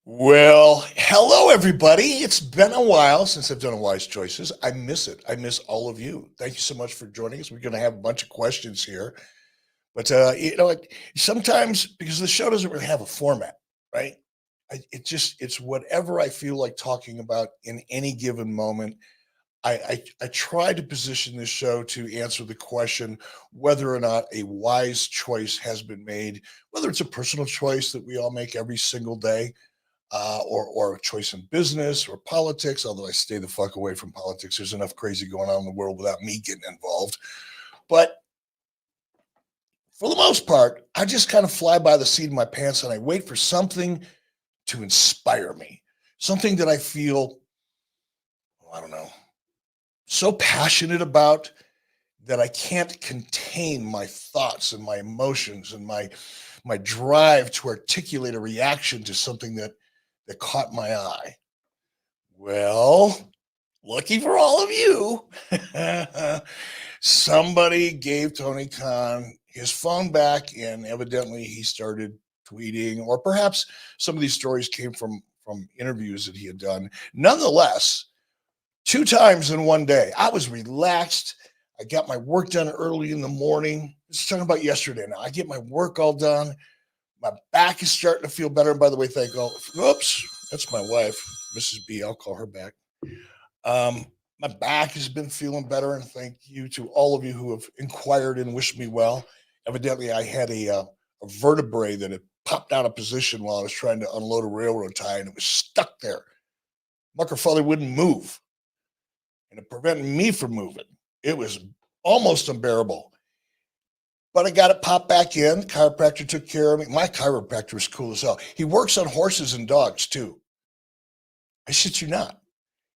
Well, hello, everybody. It's been a while since I've done Wise Choices. I miss it. I miss all of you. Thank you so much for joining us. We're going to have a bunch of questions here. But, sometimes because the show doesn't really have a format, right? It's whatever I feel like talking about in any given moment. I try to position this show to answer the question whether or not a wise choice has been made, whether it's a personal choice that we all make every single day, or a choice in business or politics, although I stay the fuck away from politics. There's enough crazy going on in the world without me getting involved. But for the most part, I just kind of fly by the seat of my pants and I wait for something to inspire me, something that I feel, I don't know, so passionate about that I can't contain my thoughts and my emotions and my drive to articulate a reaction to something that caught my eye. Well, lucky for all of you, somebody gave Tony Khan his phone back, and evidently he started tweeting, or perhaps some of these stories came from interviews that he had done. Nonetheless, 2 times in one day, I was relaxed. I got my work done early in the morning. This is talking about yesterday now. I get my work all done. My back is starting to feel better. And by the way, thank all. Oops, that's my wife, Mrs. B. I'll call her back. My back has been feeling better, and thank you to all of you who have inquired and wished me well. Evidently, I had a vertebrae that had popped out of position while I was trying to unload a railroad tie, and it was stuck there. Mucker father wouldn't move, and it prevented me from moving. It was almost unbearable. But I got it popped back in. Chiropractor took care of me. My chiropractor is cool as hell. He works on horses and dogs too. I shit you not.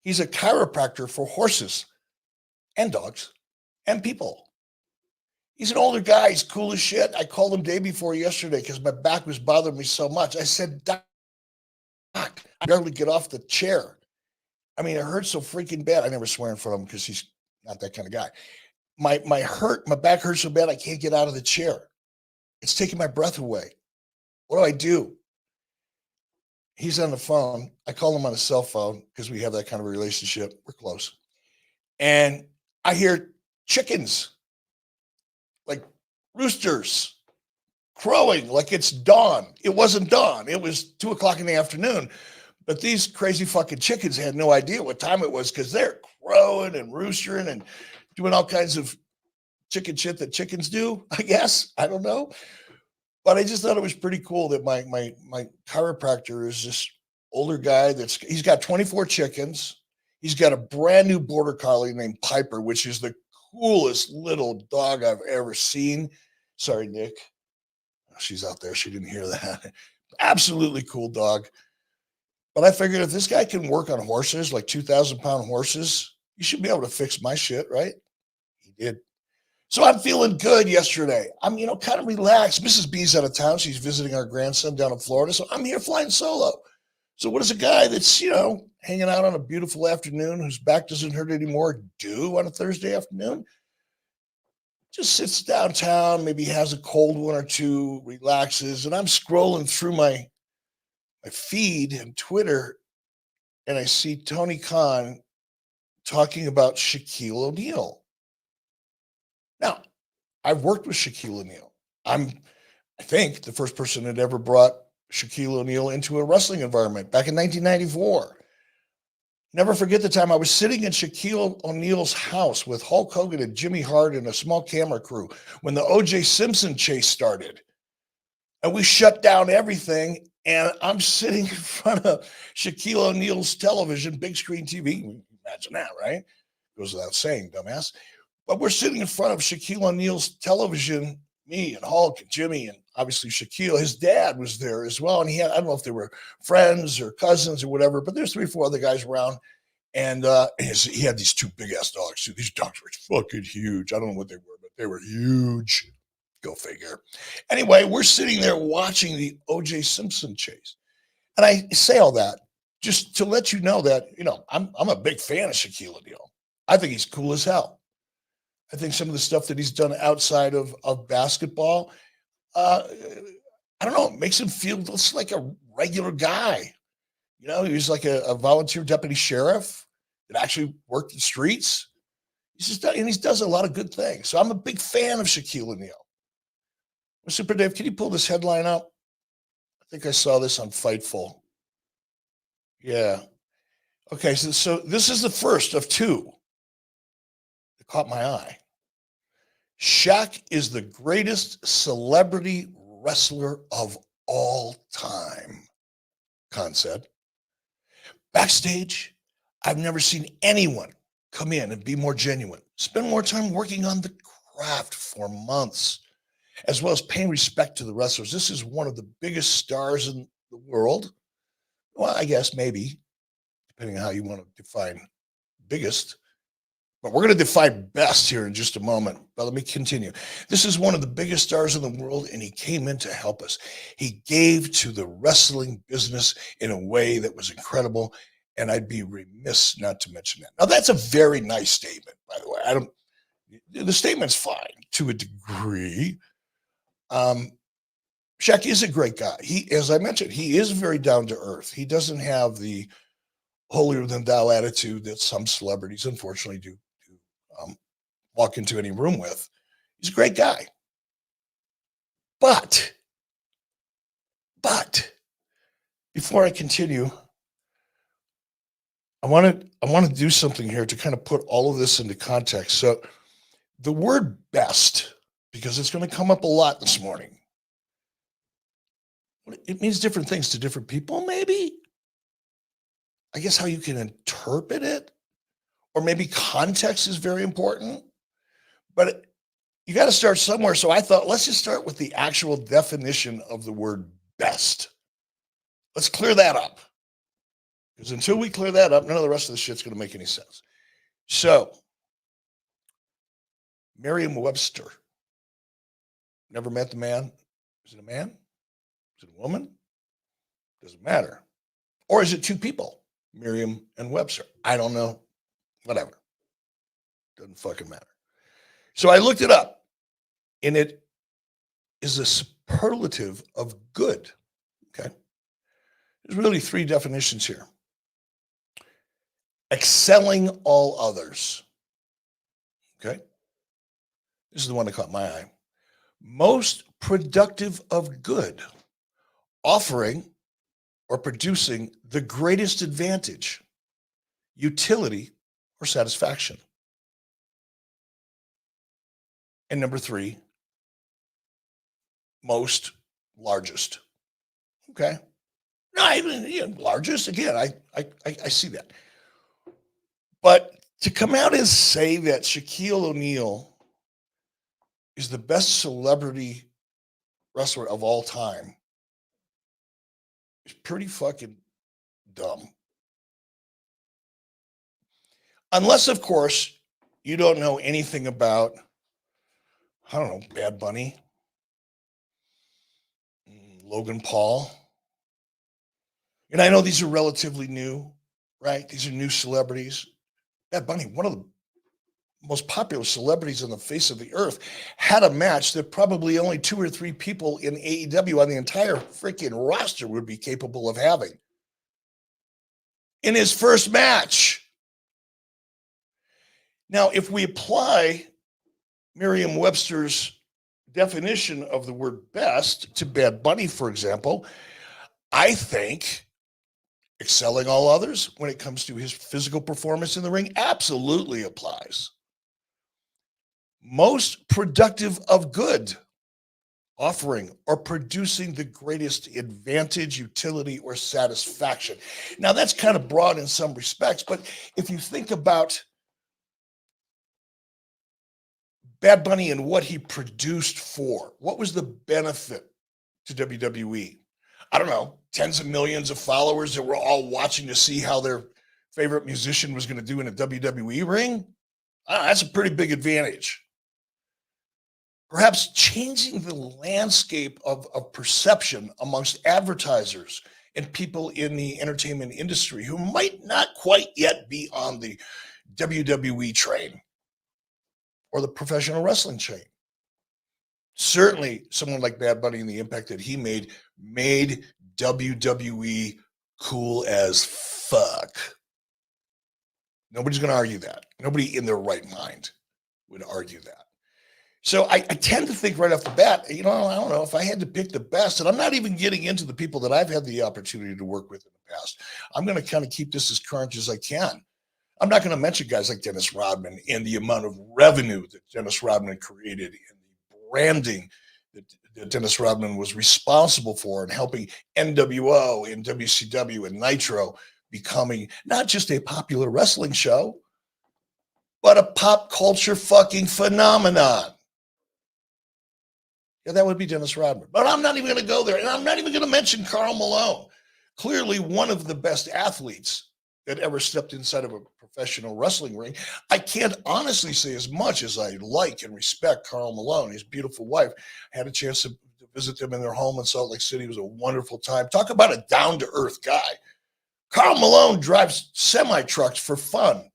He's a chiropractor for horses and dogs and people. He's an older guy. He's cool as shit. I called him day before yesterday because my back was bothering me so much. I said, Doc, I barely get off the chair. I mean, it hurts so freaking bad. I never swear in front of him because he's not that kind of guy. My back hurts so bad I can't get out of the chair. It's taking my breath away. What do I do? He's on the phone. I call him on a cell phone because we have that kind of a relationship. We're close. And I hear chickens, like roosters, crowing like it's dawn. It wasn't dawn. It was 2:00 in the afternoon. But these crazy fucking chickens had no idea what time it was because they're crowing and roostering and doing all kinds of chicken shit that chickens do, I guess. I don't know. But I just thought it was pretty cool that my chiropractor is this older guy he's got 24 chickens. He's got a brand new border collie named Piper, which is the coolest little dog I've ever seen. Sorry, Nick. She's out there. She didn't hear that. Absolutely cool dog. But I figured if this guy can work on horses, like 2,000-pound horses, you should be able to fix my shit, right? He did. So I'm feeling good yesterday. I'm, kind of relaxed. Mrs. B's out of town. She's visiting our grandson down in Florida. So I'm here flying solo. So what does a guy that's, hanging out on a beautiful afternoon whose back doesn't hurt anymore do on a Thursday afternoon? Just sits downtown, maybe has a cold one or two, relaxes. And I'm scrolling through my feed and Twitter, and I see Tony Khan talking about Shaquille O'Neal. Now, I've worked with Shaquille O'Neal. I think, the first person that ever brought Shaquille O'Neal into a wrestling environment back in 1994. Never forget the time I was sitting in Shaquille O'Neal's house with Hulk Hogan and Jimmy Hart and a small camera crew when the O.J. Simpson chase started. And we shut down everything, and I'm sitting in front of Shaquille O'Neal's television, big screen TV. Imagine that, right? Goes without saying, dumbass. But we're sitting in front of Shaquille O'Neal's television, me and Hulk and Jimmy, and obviously Shaquille. His dad was there as well. And he had, I don't know if they were friends or cousins or whatever, but there's 3 or 4 other guys around. And he had these 2 big ass dogs too. These dogs were fucking huge. I don't know what they were, but they were huge. Go figure. Anyway, we're sitting there watching the O.J. Simpson chase. And I say all that just to let you know that, I'm a big fan of Shaquille O'Neal. I think he's cool as hell. I think some of the stuff that he's done outside of basketball, I don't know, it makes him feel just like a regular guy. You know, he was like a volunteer deputy sheriff that actually worked the streets. And he does a lot of good things. So I'm a big fan of Shaquille O'Neal. Super Dave, can you pull this headline up? I think I saw this on Fightful. Yeah. Okay, so this is the first of two that caught my eye. Shaq is the greatest celebrity wrestler of all time, Khan said. Backstage, I've never seen anyone come in and be more genuine, spend more time working on the craft for months, as well as paying respect to the wrestlers. This is one of the biggest stars in the world. Well, I guess maybe, depending on how you want to define biggest. But we're going to define best here in just a moment. But let me continue. This is one of the biggest stars in the world, and he came in to help us. He gave to the wrestling business in a way that was incredible, and I'd be remiss not to mention that. Now, that's a very nice statement, by the way. The statement's fine to a degree. Shaq is a great guy. As I mentioned, he is very down to earth. He doesn't have the holier than thou attitude that some celebrities unfortunately do walk into any room with. He's a great guy. But before I continue, I want to do something here to kind of put all of this into context. So the word best, because it's going to come up a lot this morning, it means different things to different people, maybe. I guess how you can interpret it, or maybe context is very important, but you got to start somewhere. So I thought, let's just start with the actual definition of the word best. Let's clear that up, because until we clear that up, none of the rest of the shit's going to make any sense. So Merriam-Webster, never met the man. Is it a man? Is it a woman? Doesn't matter. Or is it two people? Merriam and Webster. I don't know. Whatever. Doesn't fucking matter. So I looked it up, and it is a superlative of good. Okay. There's really three definitions here. Excelling all others. Okay. This is the one that caught my eye. Most productive of good. Offering or producing the greatest advantage, utility, or satisfaction. And number three, most largest. Okay. No, largest, again, I see that. But to come out and say that Shaquille O'Neal is the best celebrity wrestler of all time is pretty fucking dumb. Unless, of course, you don't know anything about, I don't know, Bad Bunny, Logan Paul. And I know these are relatively new, right? These are new celebrities. Bad Bunny, one of the most popular celebrities on the face of the earth, had a match that probably only 2 or 3 people in AEW on the entire freaking roster would be capable of having. In his first match. Now, if we apply Merriam-Webster's definition of the word best to Bad Bunny, for example, I think excelling all others when it comes to his physical performance in the ring absolutely applies. Most productive of good, offering or producing the greatest advantage, utility, or satisfaction. Now, that's kind of broad in some respects, but if you think about Bad Bunny and what he produced for, what was the benefit to WWE? I don't know, tens of millions of followers that were all watching to see how their favorite musician was going to do in a WWE ring? That's a pretty big advantage. Perhaps changing the landscape of perception amongst advertisers and people in the entertainment industry who might not quite yet be on the WWE train or the professional wrestling train. Certainly, someone like Bad Bunny and the impact that he made WWE cool as fuck. Nobody's going to argue that. Nobody in their right mind would argue that. So I tend to think right off the bat, I don't know if I had to pick the best, and I'm not even getting into the people that I've had the opportunity to work with in the past. I'm going to kind of keep this as current as I can. I'm not going to mention guys like Dennis Rodman and the amount of revenue that Dennis Rodman created and the branding that Dennis Rodman was responsible for and helping NWO and WCW and Nitro becoming not just a popular wrestling show, but a pop culture fucking phenomenon. Yeah, that would be Dennis Rodman. But I'm not even going to go there. And I'm not even going to mention Karl Malone. Clearly one of the best athletes that ever stepped inside of a professional wrestling ring. I can't honestly say as much as I like and respect Karl Malone, his beautiful wife. I had a chance to visit them in their home in Salt Lake City. It was a wonderful time. Talk about a down-to-earth guy. Karl Malone drives semi-trucks for fun.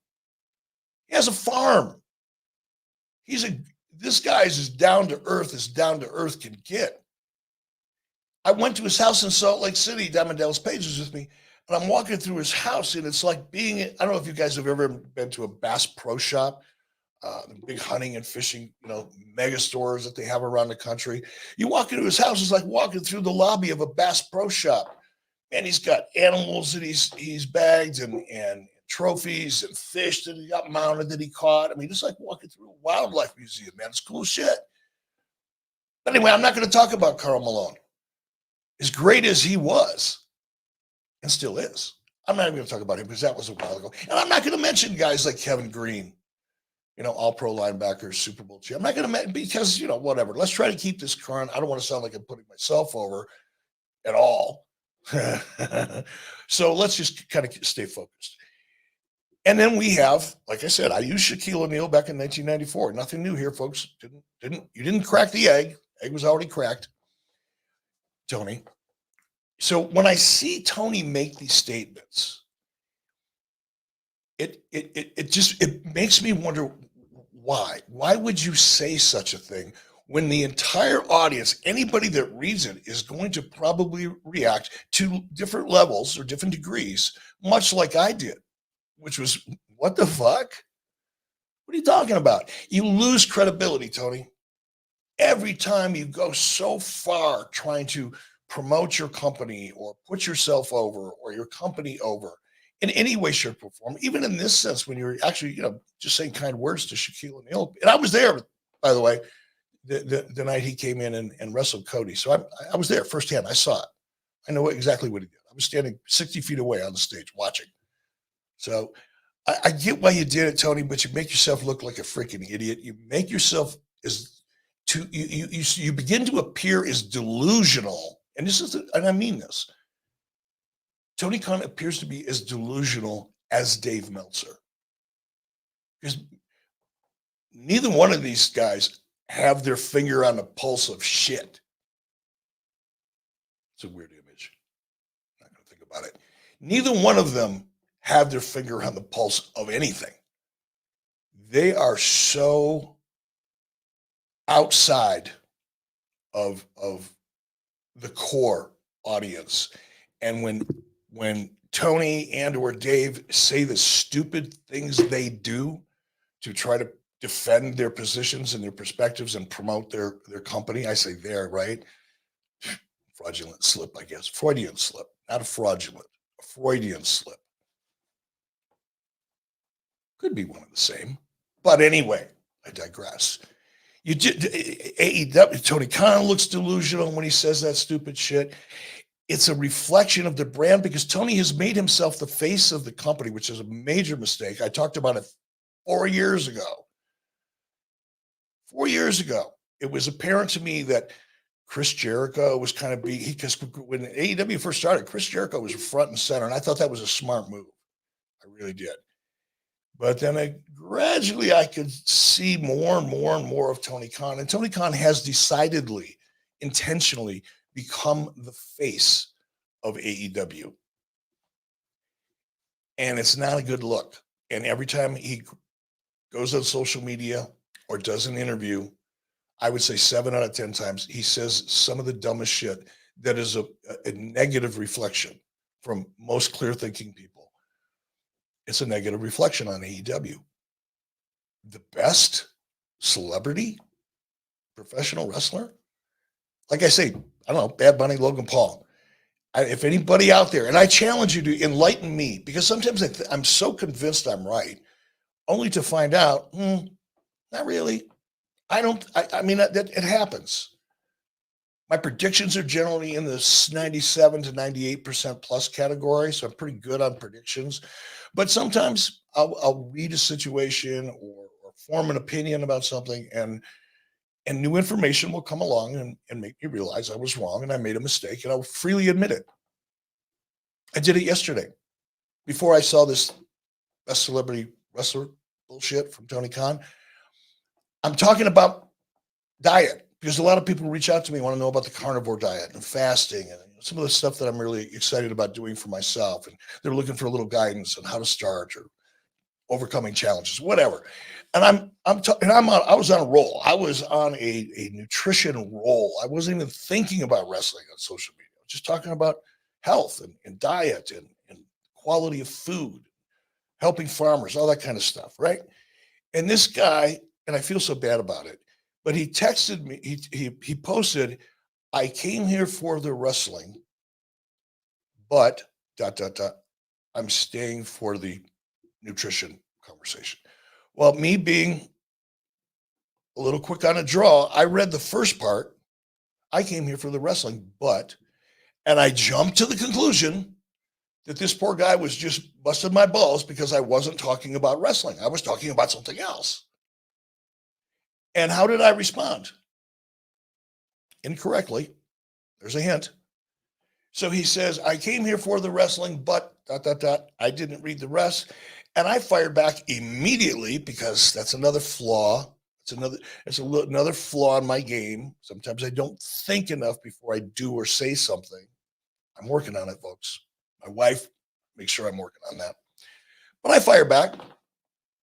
He has a farm. This guy is as down to earth can get. I went to his house in Salt Lake City. Diamond Dallas Page was with me, and I'm walking through his house, and it's like I don't know if you guys have ever been to a Bass Pro Shop, the big hunting and fishing, mega stores that they have around the country. You walk into his house, it's like walking through the lobby of a Bass Pro Shop. And he's got animals that he's bagged and trophies and fish that he got mounted that he caught. I mean, it's like walking through a wildlife museum, man. It's cool shit. But anyway, I'm not going to talk about Karl Malone. As great as he was, and still is, I'm not even going to talk about him because that was a while ago. And I'm not going to mention guys like Kevin Green, all-pro linebackers, Super Bowl champ. I'm not going to mention because, whatever. Let's try to keep this current. I don't want to sound like I'm putting myself over at all. So let's just kind of stay focused. And then we have, like I said, I used Shaquille O'Neal back in 1994. Nothing new here, folks. You didn't crack the egg. Egg was already cracked. Tony. So when I see Tony make these statements, it makes me wonder why. Why would you say such a thing when the entire audience, anybody that reads it, is going to probably react to different levels or different degrees, much like I did, which was, what the fuck? What are you talking about? You lose credibility, Tony. Every time you go so far trying to promote your company or put yourself over or your company over in any way, shape, or form, even in this sense, when you're actually, just saying kind words to Shaquille O'Neal. And I was there, by the way, the night he came in and wrestled Cody. So I was there firsthand. I saw it. I know exactly what he did. I was standing 60 feet away on the stage watching. So I get why you did it, Tony, but you make yourself look like a freaking idiot. You make yourself you begin to appear as delusional. And and I mean this. Tony Khan appears to be as delusional as Dave Meltzer. Because neither one of these guys have their finger on the pulse of shit. It's a weird image. I'm not going to think about it. Neither one of them have their finger on the pulse of anything. They are so outside of the core audience. And when Tony and or Dave say the stupid things they do to try to defend their positions and their perspectives and promote their company, I say there, right? Fraudulent slip, I guess. Freudian slip, not a fraudulent, a Freudian slip. Could be one of the same. But anyway, I digress. AEW, Tony Khan looks delusional when he says that stupid shit. It's a reflection of the brand because Tony has made himself the face of the company, which is a major mistake. I talked about it 4 years ago. 4 years ago, it was apparent to me that Chris Jericho was kind of because when AEW first started, Chris Jericho was front and center, and I thought that was a smart move. I really did. But then gradually I could see more and more and more of Tony Khan. And Tony Khan has decidedly, intentionally become the face of AEW. And it's not a good look. And every time he goes on social media or does an interview, I would say 7 out of 10 times, he says some of the dumbest shit that is a negative reflection from most clear-thinking people, it's a negative reflection on AEW. The best celebrity professional wrestler? Like I say, I don't know, Bad Bunny, Logan Paul. If anybody out there, and I challenge you to enlighten me, because sometimes I'm so convinced I'm right, only to find out, not really. I mean, it happens. My predictions are generally in the 97 to 98% plus category, so I'm pretty good on predictions. But sometimes I'll read a situation or form an opinion about something, and new information will come along and make me realize I was wrong and I made a mistake, and I'll freely admit it. I did it yesterday before I saw this best celebrity wrestler bullshit from Tony Khan. I'm talking about diet, because a lot of people reach out to me, want to know about the carnivore diet and fasting and some of the stuff that I'm really excited about doing for myself. And they're looking for a little guidance on how to start or overcoming challenges, whatever. And I was on a roll. I was on a nutrition roll. I wasn't even thinking about wrestling on social media. I was just talking about health and diet and quality of food, helping farmers, all that kind of stuff, right? And this guy, and I feel so bad about it, but he texted me, he posted, I came here for the wrestling, but ... I'm staying for the nutrition conversation. Well, me being a little quick on a draw, I read the first part. I came here for the wrestling, and I jumped to the conclusion that this poor guy was just busting my balls because I wasn't talking about wrestling. I was talking about something else. And how did I respond? Incorrectly. There's a hint. So he says, I came here for the wrestling, but ... I didn't read the rest. And I fired back immediately, because that's another flaw. It's another flaw in my game. Sometimes I don't think enough before I do or say something. I'm working on it, folks. My wife makes sure I'm working on that. But I fire back,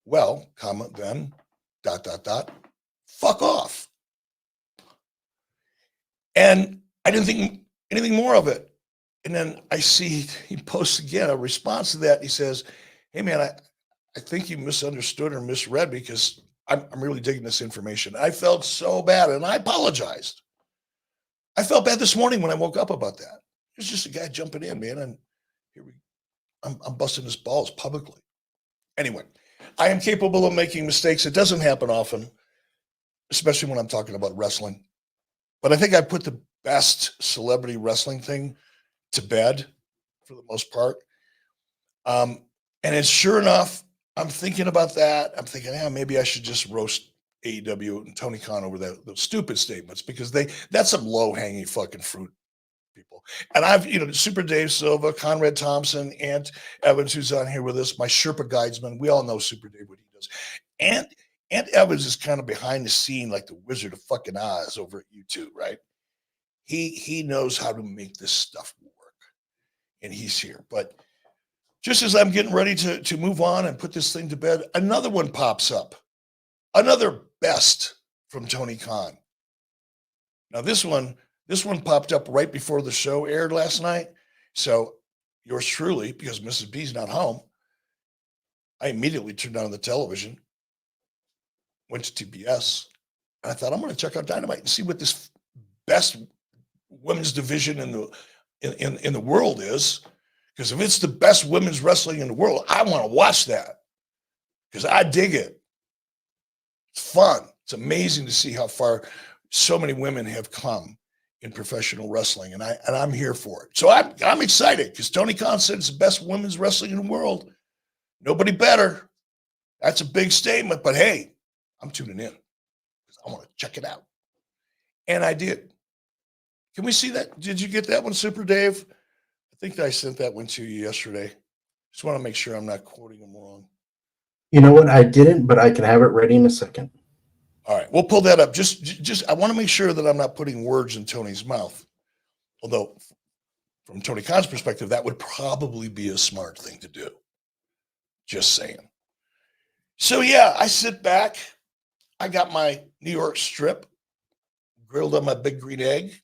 well, then ... fuck off. And I didn't think anything more of it. And then I see he posts again a response to that. He says, hey man, I think you misunderstood or misread, because I'm really digging this information. I felt so bad, and I apologized. I felt bad this morning when I woke up about that. It was just a guy jumping in, man, and I'm busting his balls publicly. Anyway, I am capable of making mistakes. It doesn't happen often, especially when I'm talking about wrestling. But I think I put the best celebrity wrestling thing to bed for the most part. And it's sure enough, I'm thinking about that. I'm thinking, maybe I should just roast AEW and Tony Khan over those stupid statements, because that's some low-hanging fucking fruit, people. And I've, Super Dave Silva, Conrad Thompson, Ant Evans, who's on here with us, my Sherpa guidesman. We all know Super Dave, what he does. Ant Evans is kind of behind the scene, like the Wizard of fucking Oz over at YouTube, right? He knows how to make this stuff work, and he's here. But just as I'm getting ready to move on and put this thing to bed, another one pops up. Another best from Tony Khan. Now this one popped up right before the show aired last night. So yours truly, because Mrs. B's not home, I immediately turned on the television, went to TBS, and I thought, I'm going to check out Dynamite and see what this best women's division in the world is. Because if it's the best women's wrestling in the world, I want to watch that, because I dig it. It's fun. It's amazing to see how far so many women have come in professional wrestling, and I'm here for it. So I'm excited, because Tony Khan said it's the best women's wrestling in the world. Nobody better. That's a big statement, but hey, I'm tuning in because I want to check it out. And I did. Can we see that? Did you get that one, Super Dave? I think I sent that one to you yesterday. Just want to make sure I'm not quoting them wrong. You know what? I didn't, but I can have it ready in a second. All right, we'll pull that up. Just I want to make sure that I'm not putting words in Tony's mouth. Although, from Tony Khan's perspective, that would probably be a smart thing to do. Just saying. So yeah, I sit back. I got my New York strip, grilled on my big green egg,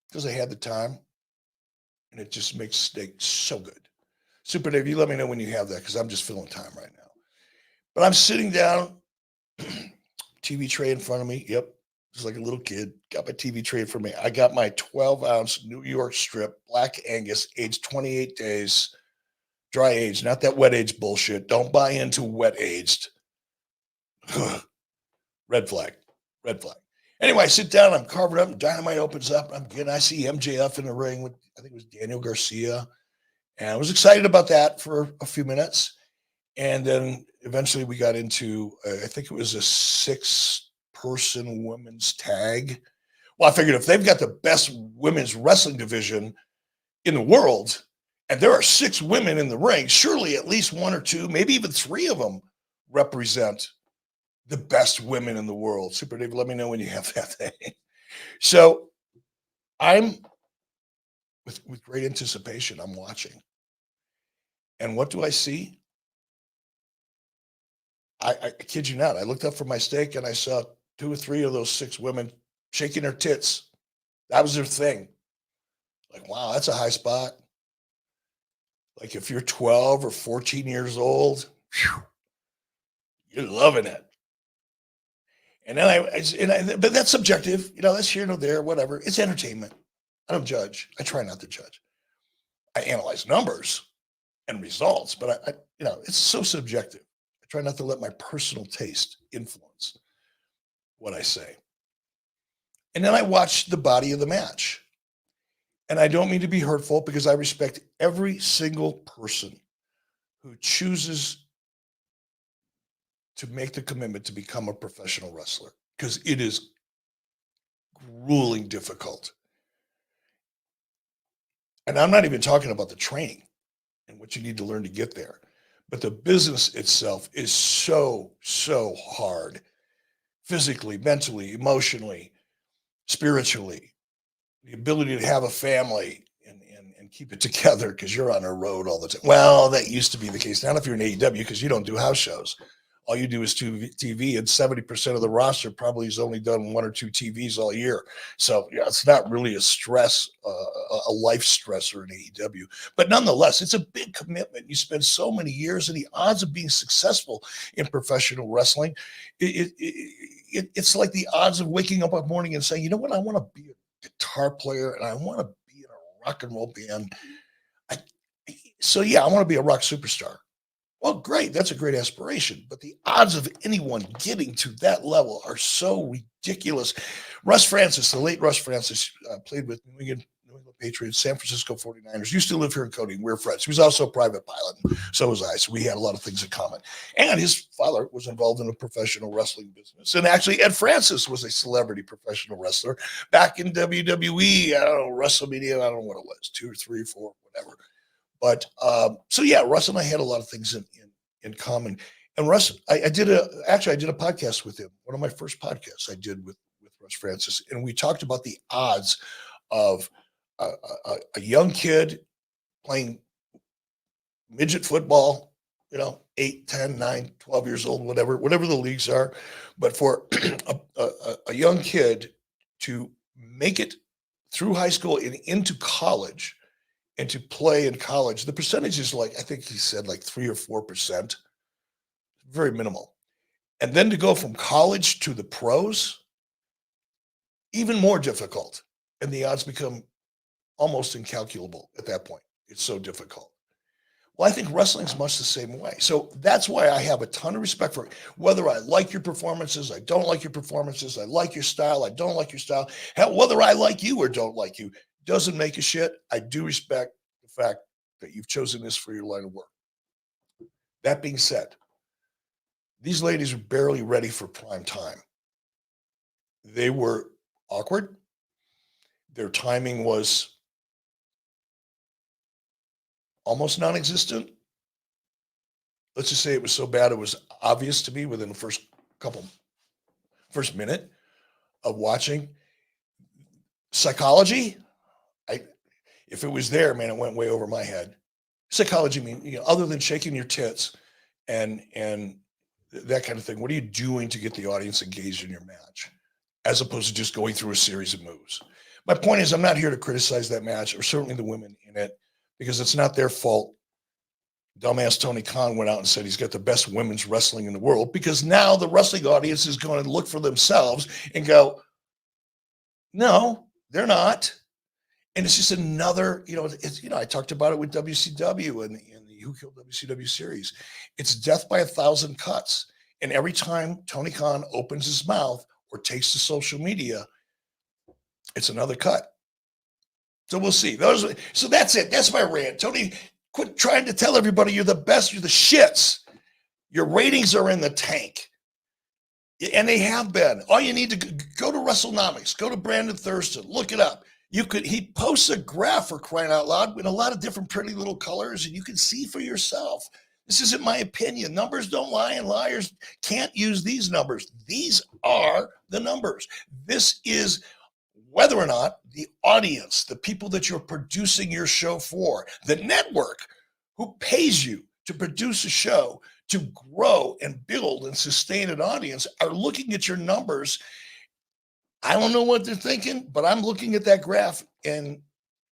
because I had the time. And and it just makes steak so good. Super Dave, you let me know when you have that because I'm just filling time right now. But I'm sitting down, TV tray in front of me. Yep, just like a little kid. Got my TV tray in front of me. I got my 12-ounce New York strip, Black Angus, aged 28 days, dry aged, not that wet aged bullshit. Don't buy into wet aged. Red flag. Red flag. Anyway, I sit down, I'm carving up, and Dynamite opens up. I see MJF in the ring with, I think it was Daniel Garcia. And I was excited about that for a few minutes. And then eventually we got into, I think it was a 6-person women's tag. Well, I figured if they've got the best women's wrestling division in the world, and there are 6 women in the ring, surely at least 1 or 2, maybe even 3 of them represent the best women in the world. Super Dave, let me know when you have that thing. So I'm with great anticipation, I'm watching. And what do I see? I kid you not. I looked up from my steak and I saw 2 or 3 of those 6 women shaking their tits. That was their thing. Like, wow, that's a high spot. Like if you're 12 or 14 years old, whew, you're loving it. And then but that's subjective. That's here nor there, whatever. It's entertainment. I don't judge. I try not to judge. I analyze numbers and results, but it's so subjective. I try not to let my personal taste influence what I say. And then I watch the body of the match. And I don't mean to be hurtful because I respect every single person who chooses to make the commitment to become a professional wrestler, because it is grueling difficult. And I'm not even talking about the training and what you need to learn to get there, but the business itself is so, so hard, physically, mentally, emotionally, spiritually. The ability to have a family and keep it together because you're on a road all the time. Well, that used to be the case. Not if you're in AEW because you don't do house shows. All you do is TV, and 70% of the roster probably has only done 1 or 2 TVs all year. So yeah, it's not really a stress, a life stressor in AEW. But nonetheless, it's a big commitment. You spend so many years, and the odds of being successful in professional wrestling, it's like the odds of waking up one morning and saying, you know what, I want to be a guitar player and I want to be in a rock and roll band. So yeah, I want to be a rock superstar. Well, great. That's a great aspiration. But the odds of anyone getting to that level are so ridiculous. Russ Francis, the late Russ Francis, played with New England Patriots, San Francisco 49ers, used to live here in Cody. We're friends. He was also a private pilot. So was I. So we had a lot of things in common. And his father was involved in a professional wrestling business. And actually, Ed Francis was a celebrity professional wrestler back in WWE. I don't know, WrestleMania. I don't know what it was, 2 or 3 or 4, whatever. But so yeah, Russ and I had a lot of things in common. And Russ, I did a podcast with him. One of my first podcasts I did with Russ Francis, and we talked about the odds of a young kid playing midget football, 8, 10, 9, 12 years old, whatever the leagues are, but for a young kid to make it through high school and into college. And to play in college, the percentage is like, I think he said like 3 or 4%, very minimal. And then to go from college to the pros, even more difficult. And the odds become almost incalculable at that point. It's so difficult. Well, I think wrestling's much the same way. So that's why I have a ton of respect for it. Whether I like your performances, I don't like your performances, I like your style, I don't like your style. Hell, whether I like you or don't like you, doesn't make a shit. I do respect the fact that you've chosen this for your line of work. That being said, these ladies are barely ready for prime time. They were awkward. Their timing was almost non-existent. Let's just say it was so bad it was obvious to me within the first minute of watching. Psychology, if it was there, man, it went way over my head. Psychology means, other than shaking your tits and that kind of thing, what are you doing to get the audience engaged in your match, as opposed to just going through a series of moves? My point is, I'm not here to criticize that match, or certainly the women in it, because it's not their fault. Dumbass Tony Khan went out and said he's got the best women's wrestling in the world, because now the wrestling audience is going to look for themselves and go, no, they're not. And it's just another, I talked about it with WCW and the Who Killed WCW series. It's death by 1,000 cuts. And every time Tony Khan opens his mouth or takes to social media, it's another cut. So we'll see. So that's it. That's my rant. Tony, quit trying to tell everybody you're the best. You're the shits. Your ratings are in the tank. And they have been. All you need to go to WrestleNomics, go to Brandon Thurston, look it up. He posts a graph, for crying out loud, in a lot of different pretty little colors, and you can see for yourself. This isn't my opinion. Numbers don't lie, and liars can't use these numbers. These are the numbers. This is whether or not the audience, the people that you're producing your show for, the network who pays you to produce a show, to grow and build and sustain an audience, are looking at your numbers. I don't know what they're thinking, but I'm looking at that graph, and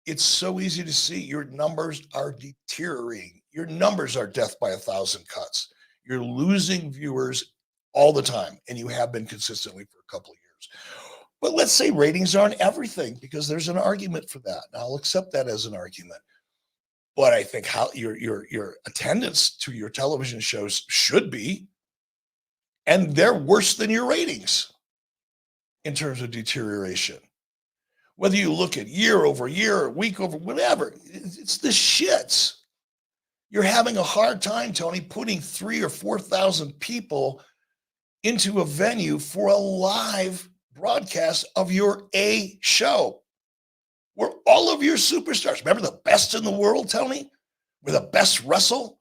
it's so easy to see your numbers are deteriorating. Your numbers are death by 1,000 cuts. You're losing viewers all the time, and you have been consistently for a couple of years. But let's say ratings aren't everything, because there's an argument for that. Now, I'll accept that as an argument. But I think how your attendance to your television shows should be, and they're worse than your ratings in terms of deterioration. Whether you look at year over year, or week over, whatever, it's the shits. You're having a hard time, Tony, putting 3,000 or 4,000 people into a venue for a live broadcast of your A show, where all of your superstars, remember the best in the world, Tony? We're the best wrestle.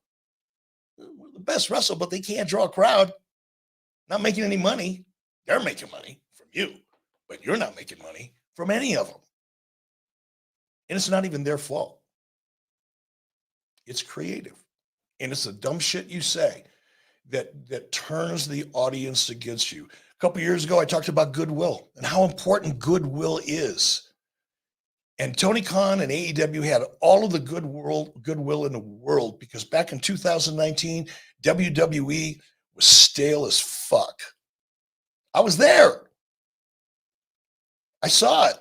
We're the best wrestle, but they can't draw a crowd. Not making any money. They're making money from you, but you're not making money from any of them. And it's not even their fault. It's creative. And it's the dumb shit you say that turns the audience against you. A couple years ago, I talked about goodwill and how important goodwill is. And Tony Khan and AEW had all of the goodwill in the world, because back in 2019, WWE was stale as fuck. I was there. I saw it.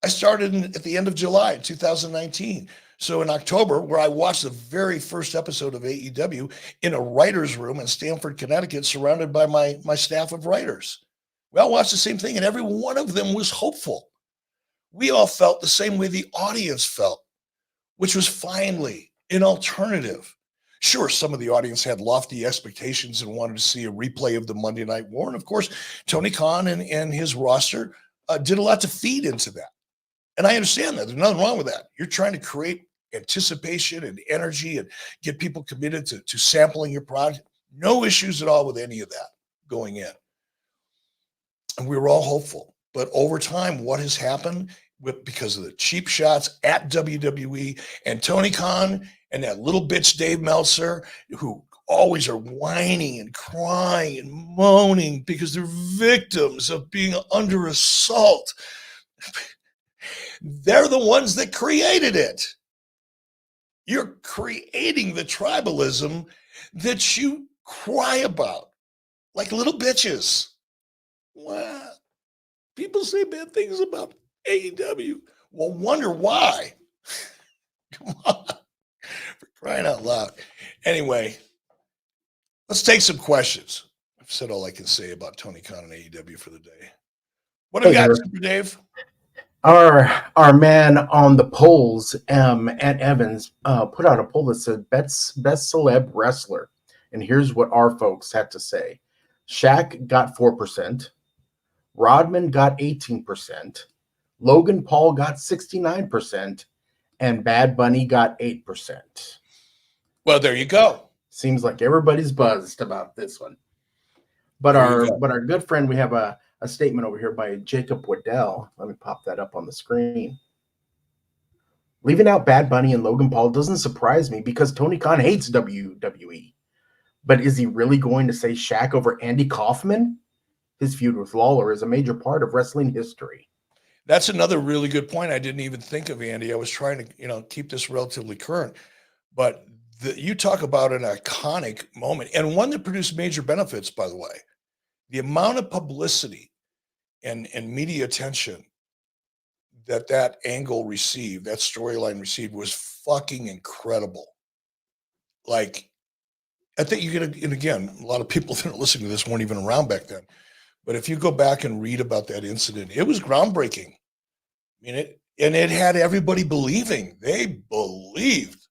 I started at the end of July 2019. So in October, where I watched the very first episode of AEW in a writer's room in Stamford, Connecticut, surrounded by my staff of writers. We all watched the same thing, and every one of them was hopeful. We all felt the same way the audience felt, which was finally an alternative. Sure, some of the audience had lofty expectations and wanted to see a replay of the Monday Night War. And of course, Tony Khan and his roster did a lot to feed into that. And I understand that. There's nothing wrong with that. You're trying to create anticipation and energy and get people committed to sampling your product. No issues at all with any of that going in. And we were all hopeful. But over time, what has happened because of the cheap shots at WWE and Tony Khan and that little bitch Dave Meltzer, who always are whining and crying and moaning because they're victims of being under assault. They're the ones that created it. You're creating the tribalism that you cry about like little bitches. Wow. People say bad things about AEW. Well, wonder why. Come on. For crying out loud. Anyway, let's take some questions. I've said all I can say about Tony Khan and AEW for the day. What have you got, Super Dave? Our man on the polls, at Evans, put out a poll that said best celeb wrestler. And here's what our folks had to say. Shaq got 4%. Rodman got 18%. Logan Paul got 69%. And Bad Bunny got 8%. Well, there you go. Seems like everybody's buzzed about this one. But our good friend, we have a statement over here by Jacob Waddell. Let me pop that up on the screen. Leaving out Bad Bunny and Logan Paul doesn't surprise me because Tony Khan hates WWE. But is he really going to say Shaq over Andy Kaufman? His feud with Lawler is a major part of wrestling history. That's another really good point. I didn't even think of, Andy. I was trying to, keep this relatively current, but you talk about an iconic moment and one that produced major benefits, by the way. The amount of publicity and media attention that angle received, that storyline received, was fucking incredible. Like, I think you're gonna, and again, a lot of people that are listening to this weren't even around back then. But if you go back and read about that incident, it was groundbreaking. I mean, it had everybody believing. They believed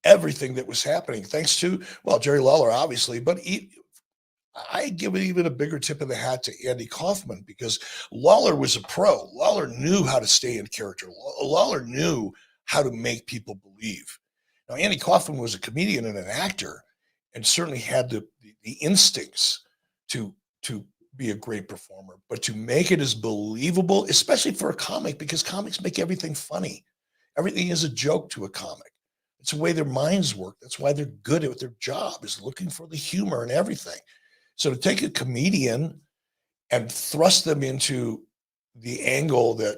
everything that was happening, thanks to, well, Jerry Lawler, obviously, but I give it even a bigger tip of the hat to Andy Kaufman, because Lawler was a pro. Lawler knew how to stay in character. Lawler knew how to make people believe. Now, Andy Kaufman was a comedian and an actor, and certainly had the instincts to be a great performer, but to make it as believable, especially for a comic, because comics make everything funny. Everything is a joke to a comic. It's the way their minds work. That's why they're good at their job, is looking for the humor and everything. So to take a comedian and thrust them into the angle that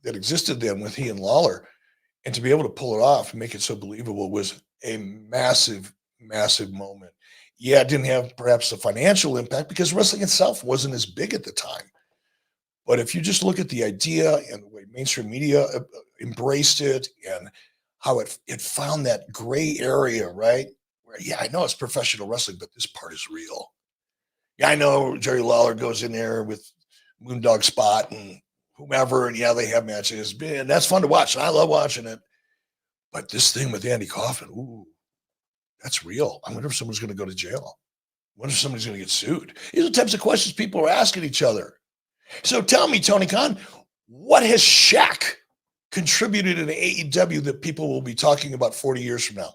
existed then with he and Lawler, and to be able to pull it off and make it so believable, was a massive, massive moment. Yeah, it didn't have perhaps the financial impact because wrestling itself wasn't as big at the time. But if you just look at the idea and the way mainstream media embraced it, and how it found that gray area, right? Where, yeah, I know it's professional wrestling, but this part is real. Yeah, I know Jerry Lawler goes in there with Moondog Spot and whomever, and yeah, they have matches. And that's fun to watch, and I love watching it. But this thing with Andy Kaufman, ooh, that's real. I wonder if someone's going to go to jail. I wonder if somebody's going to get sued. These are the types of questions people are asking each other. So tell me, Tony Khan, what has Shaq contributed in AEW that people will be talking about 40 years from now?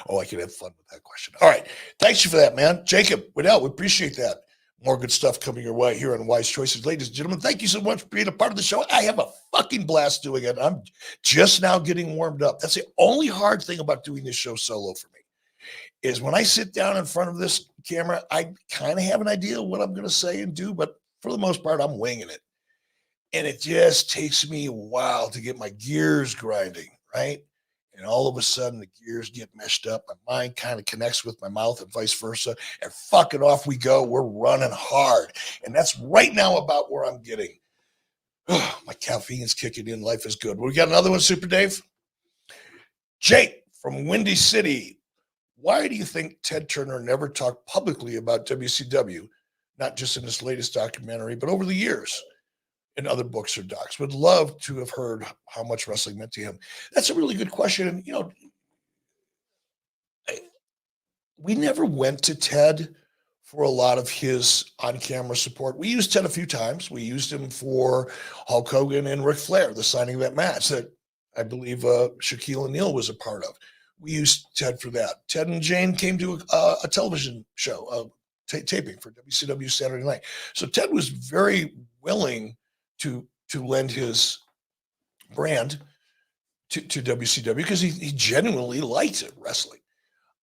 Oh, I could have fun with that question. All right. Thanks you for that, man. Jacob, Waddell, we appreciate that. More good stuff coming your way here on Wise Choices. Ladies and gentlemen, thank you so much for being a part of the show. I have a fucking blast doing it. I'm just now getting warmed up. That's the only hard thing about doing this show solo for me, is when I sit down in front of this camera, I kind of have an idea of what I'm going to say and do, but for the most part, I'm winging it. And it just takes me a while to get my gears grinding, right? And all of a sudden, the gears get meshed up. My mind kind of connects with my mouth and vice versa. And fucking off we go. We're running hard. And that's right now about where I'm getting. My caffeine's kicking in. Life is good. We got another one, Super Dave. Jake from Windy City. Why do you think Ted Turner never talked publicly about WCW, not just in this latest documentary, but over the years in other books or docs? Would love to have heard how much wrestling meant to him. That's a really good question. And, we never went to Ted for a lot of his on-camera support. We used Ted a few times. We used him for Hulk Hogan and Ric Flair, the signing of that match that I believe Shaquille O'Neal was a part of. We used Ted for that. Ted and Jane came to a television show, taping for WCW Saturday Night. So Ted was very willing to lend his brand to WCW because he genuinely liked it, wrestling.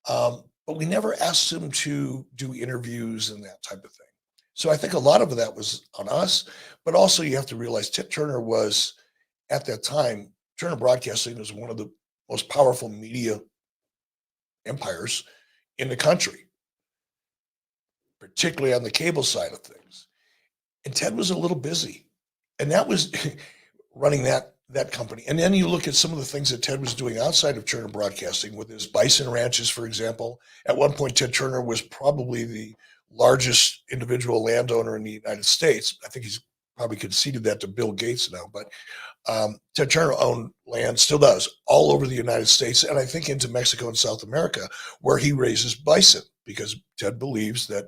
But we never asked him to do interviews and that type of thing. So I think a lot of that was on us, but also you have to realize Ted Turner was, at that time, Turner Broadcasting was one of the most powerful media empires in the country, particularly on the cable side of things. And Ted was a little busy, and that was running that company. And then you look at some of the things that Ted was doing outside of Turner Broadcasting with his bison ranches, for example. At one point, Ted Turner was probably the largest individual landowner in the United States. I think he's probably conceded that to Bill Gates now, but Ted Turner owned land, still does, all over the United States, and I think into Mexico and South America, where he raises bison, because Ted believes that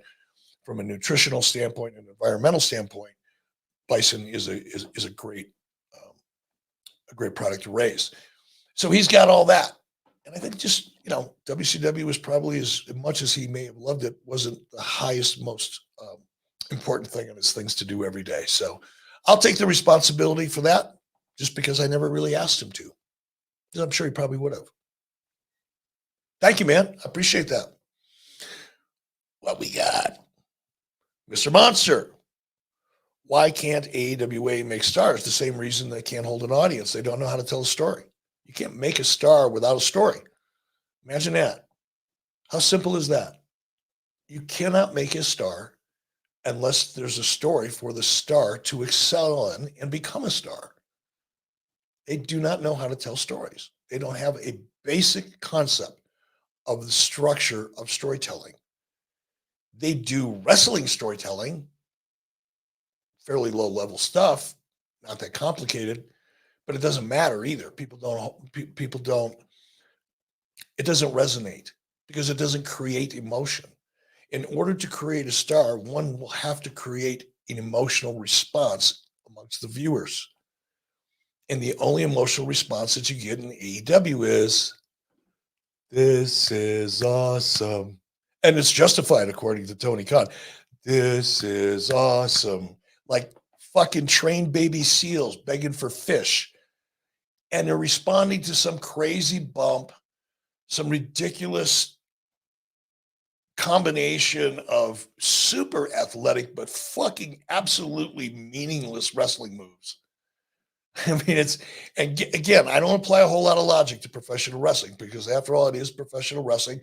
from a nutritional standpoint and environmental standpoint, bison is a great product to raise. So he's got all that. And I think just, WCW was probably, as much as he may have loved it, wasn't the highest, most important thing on his things to do every day. So I'll take the responsibility for that, just because I never really asked him to. Because I'm sure he probably would have. Thank you, man. I appreciate that. What we got? Mr. Monster. Why can't AEWA make stars? The same reason they can't hold an audience. They don't know how to tell a story. You can't make a star without a story. Imagine that. How simple is that? You cannot make a star unless there's a story for the star to excel in and become a star. They do not know how to tell stories. They don't have a basic concept of the structure of storytelling. They do wrestling storytelling, fairly low level stuff, not that complicated, but it doesn't matter either. People don't, it doesn't resonate because it doesn't create emotion. In order to create a star, one will have to create an emotional response amongst the viewers. And the only emotional response that you get in AEW is, this is awesome. And it's justified according to Tony Khan. This is awesome. Like fucking trained baby seals begging for fish. And they're responding to some crazy bump, some ridiculous combination of super athletic, but fucking absolutely meaningless wrestling moves. I mean, and again, I don't apply a whole lot of logic to professional wrestling because after all, it is professional wrestling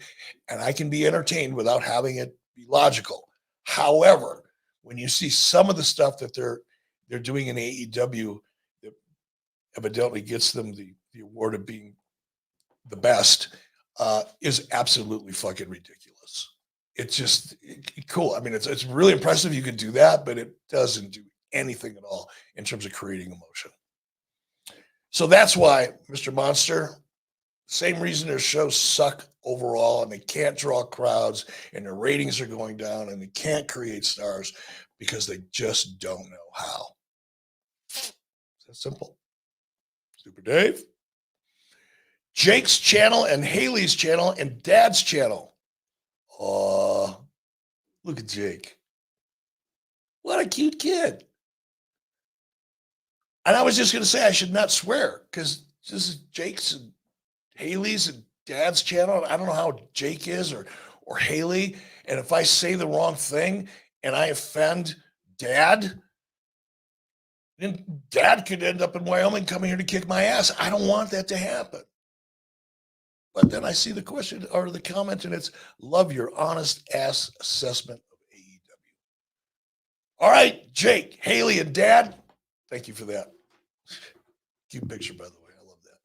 and I can be entertained without having it be logical. However, when you see some of the stuff that they're doing in AEW that evidently gets them the award of being the best is absolutely fucking ridiculous. It's just cool. I mean, it's really impressive you can do that, but it doesn't do anything at all in terms of creating emotion. So that's why, Mr. Monster, same reason their shows suck overall and they can't draw crowds and their ratings are going down and they can't create stars because they just don't know how. It's that simple. Super Dave. Jake's channel and Haley's channel and Dad's channel. Oh, look at Jake. What a cute kid. And I was just going to say I should not swear because this is Jake's and Haley's and Dad's channel. I don't know how Jake is or Haley. And if I say the wrong thing and I offend Dad, then Dad could end up in Wyoming coming here to kick my ass. I don't want that to happen. But then I see the question or the comment and it's love your honest ass assessment of AEW. All right, Jake, Haley, and Dad, thank you for that. Cute picture, by the way. I love that.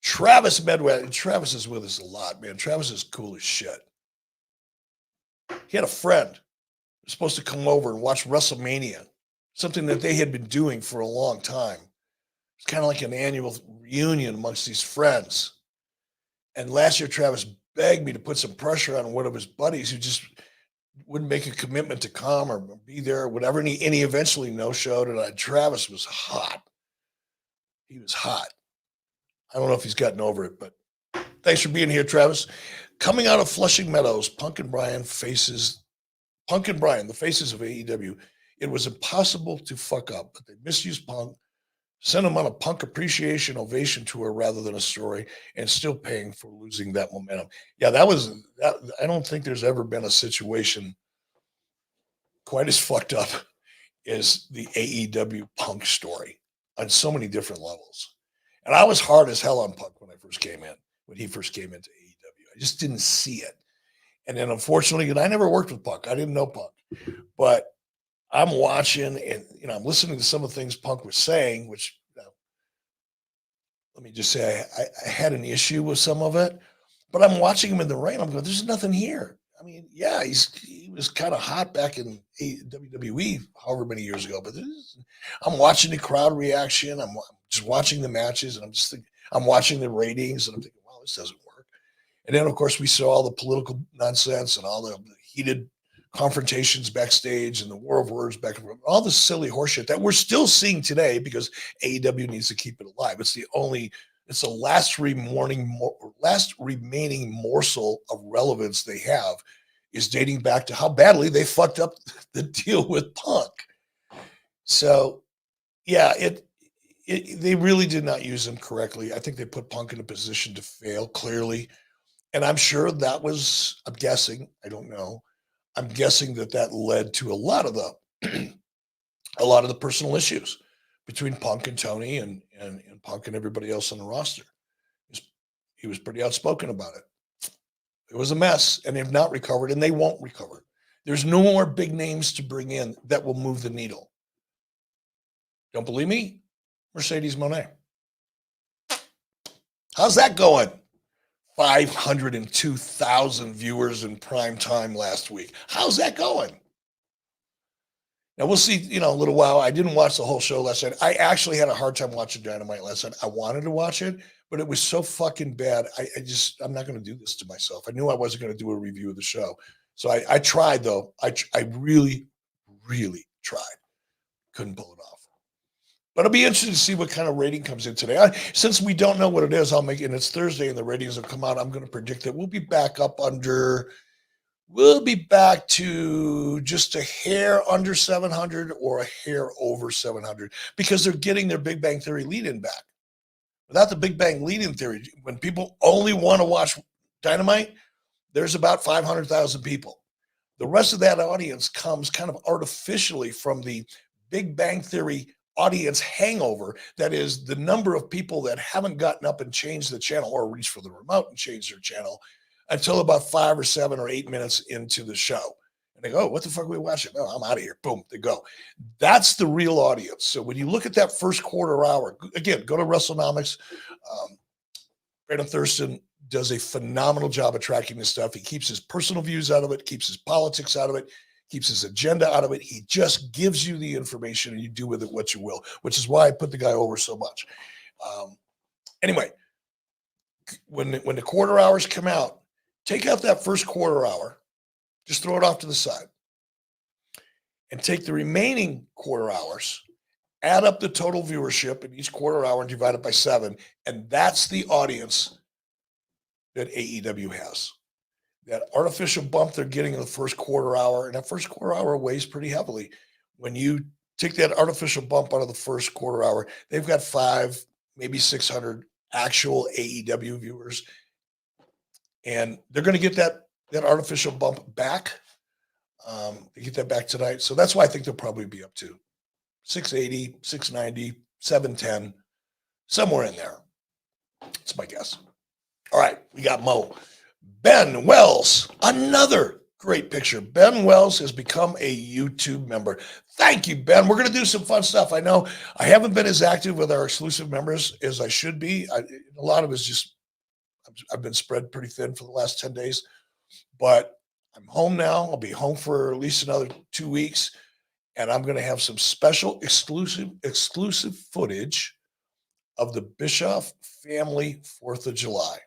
Travis Medway. Travis is with us a lot, man. Travis is cool as shit. He had a friend who was supposed to come over and watch WrestleMania, something that they had been doing for a long time. It's kind of like an annual reunion amongst these friends. And last year, Travis begged me to put some pressure on one of his buddies who just wouldn't make a commitment to come or be there or whatever. And he eventually no-showed. And Travis was hot. He was hot. I don't know if he's gotten over it, but thanks for being here, Travis. Coming out of Flushing Meadows, Punk and Brian, the faces of AEW. It was impossible to fuck up, but they misused Punk, sent him on a Punk appreciation ovation tour rather than a story, and still paying for losing that momentum. Yeah, I don't think there's ever been a situation quite as fucked up as the AEW Punk story on so many different levels. And I was hard as hell on Punk when he first came into AEW. I just didn't see it. And then unfortunately, and I never worked with Punk. I didn't know Punk. But I'm watching and I'm listening to some of the things Punk was saying, which let me just say I had an issue with some of it. But I'm watching him in the ring. I'm going, there's nothing here. I mean, yeah, he was kind of hot back in WWE however many years ago, but I'm watching the crowd reaction. I'm just watching the matches, and I'm watching the ratings, and I'm thinking, wow, this doesn't work. And then, of course, we saw all the political nonsense and all the heated confrontations backstage and the war of words back and forth, all the silly horseshit that we're still seeing today because AEW needs to keep it alive. It's the last remaining morsel of relevance they have is dating back to how badly they fucked up the deal with Punk. So, yeah, they really did not use him correctly. I think they put Punk in a position to fail clearly. And I'm sure I'm guessing, I don't know, I'm guessing that led to a lot of the personal issues between Punk and Tony and Punk and everybody else on the roster. He was pretty outspoken about it. It was a mess, and they've not recovered, and they won't recover. There's no more big names to bring in that will move the needle. Don't believe me? Mercedes Moné. How's that going? 502,000 viewers in prime time last week. How's that going? Now we'll see, a little while. I didn't watch the whole show last night. I actually had a hard time watching Dynamite last night. I wanted to watch it, but it was so fucking bad. I'm not going to do this to myself. I knew I wasn't going to do a review of the show. So I tried though. I really, really tried. Couldn't pull it off. But it'll be interesting to see what kind of rating comes in today. Since we don't know what it is, and it's Thursday and the ratings will come out, I'm going to predict that we'll be back to just a hair under 700 or a hair over 700 because they're getting their Big Bang Theory lead-in back. Without the Big Bang lead-in theory, when people only want to watch Dynamite, there's about 500,000 people. The rest of that audience comes kind of artificially from the Big Bang Theory audience hangover. That is the number of people that haven't gotten up and changed the channel or reached for the remote and changed their channel until about 5 or 7 or 8 minutes into the show. And they go, oh, what the fuck are we watching? No, I'm out of here. Boom, they go. That's the real audience. So when you look at that first quarter hour, again, go to WrestleNomics. Brandon Thurston does a phenomenal job of tracking this stuff. He keeps his personal views out of it, keeps his politics out of it, keeps his agenda out of it. He just gives you the information and you do with it what you will, which is why I put the guy over so much. Anyway, when the quarter hours come out, take out that first quarter hour, just throw it off to the side, and take the remaining quarter hours, add up the total viewership in each quarter hour and divide it by 7, and that's the audience that AEW has. That artificial bump they're getting in the first quarter hour, and that first quarter hour weighs pretty heavily. When you take that artificial bump out of the first quarter hour, they've got 500, maybe 600 actual AEW viewers, and they're going to get that artificial bump back. They get that back tonight, so that's why I think they'll probably be up to 680, 690, 710, somewhere in there. That's my guess. All right, we got Mo. Ben Wells, another great picture. Ben Wells has become a YouTube member. Thank you, Ben. We're going to do some fun stuff. I know I haven't been as active with our exclusive members as I should be. A lot of it's just, I've been spread pretty thin for the last 10 days, but I'm home now. I'll be home for at least another 2 weeks, and I'm going to have some special exclusive footage of the Bischoff family 4th of July.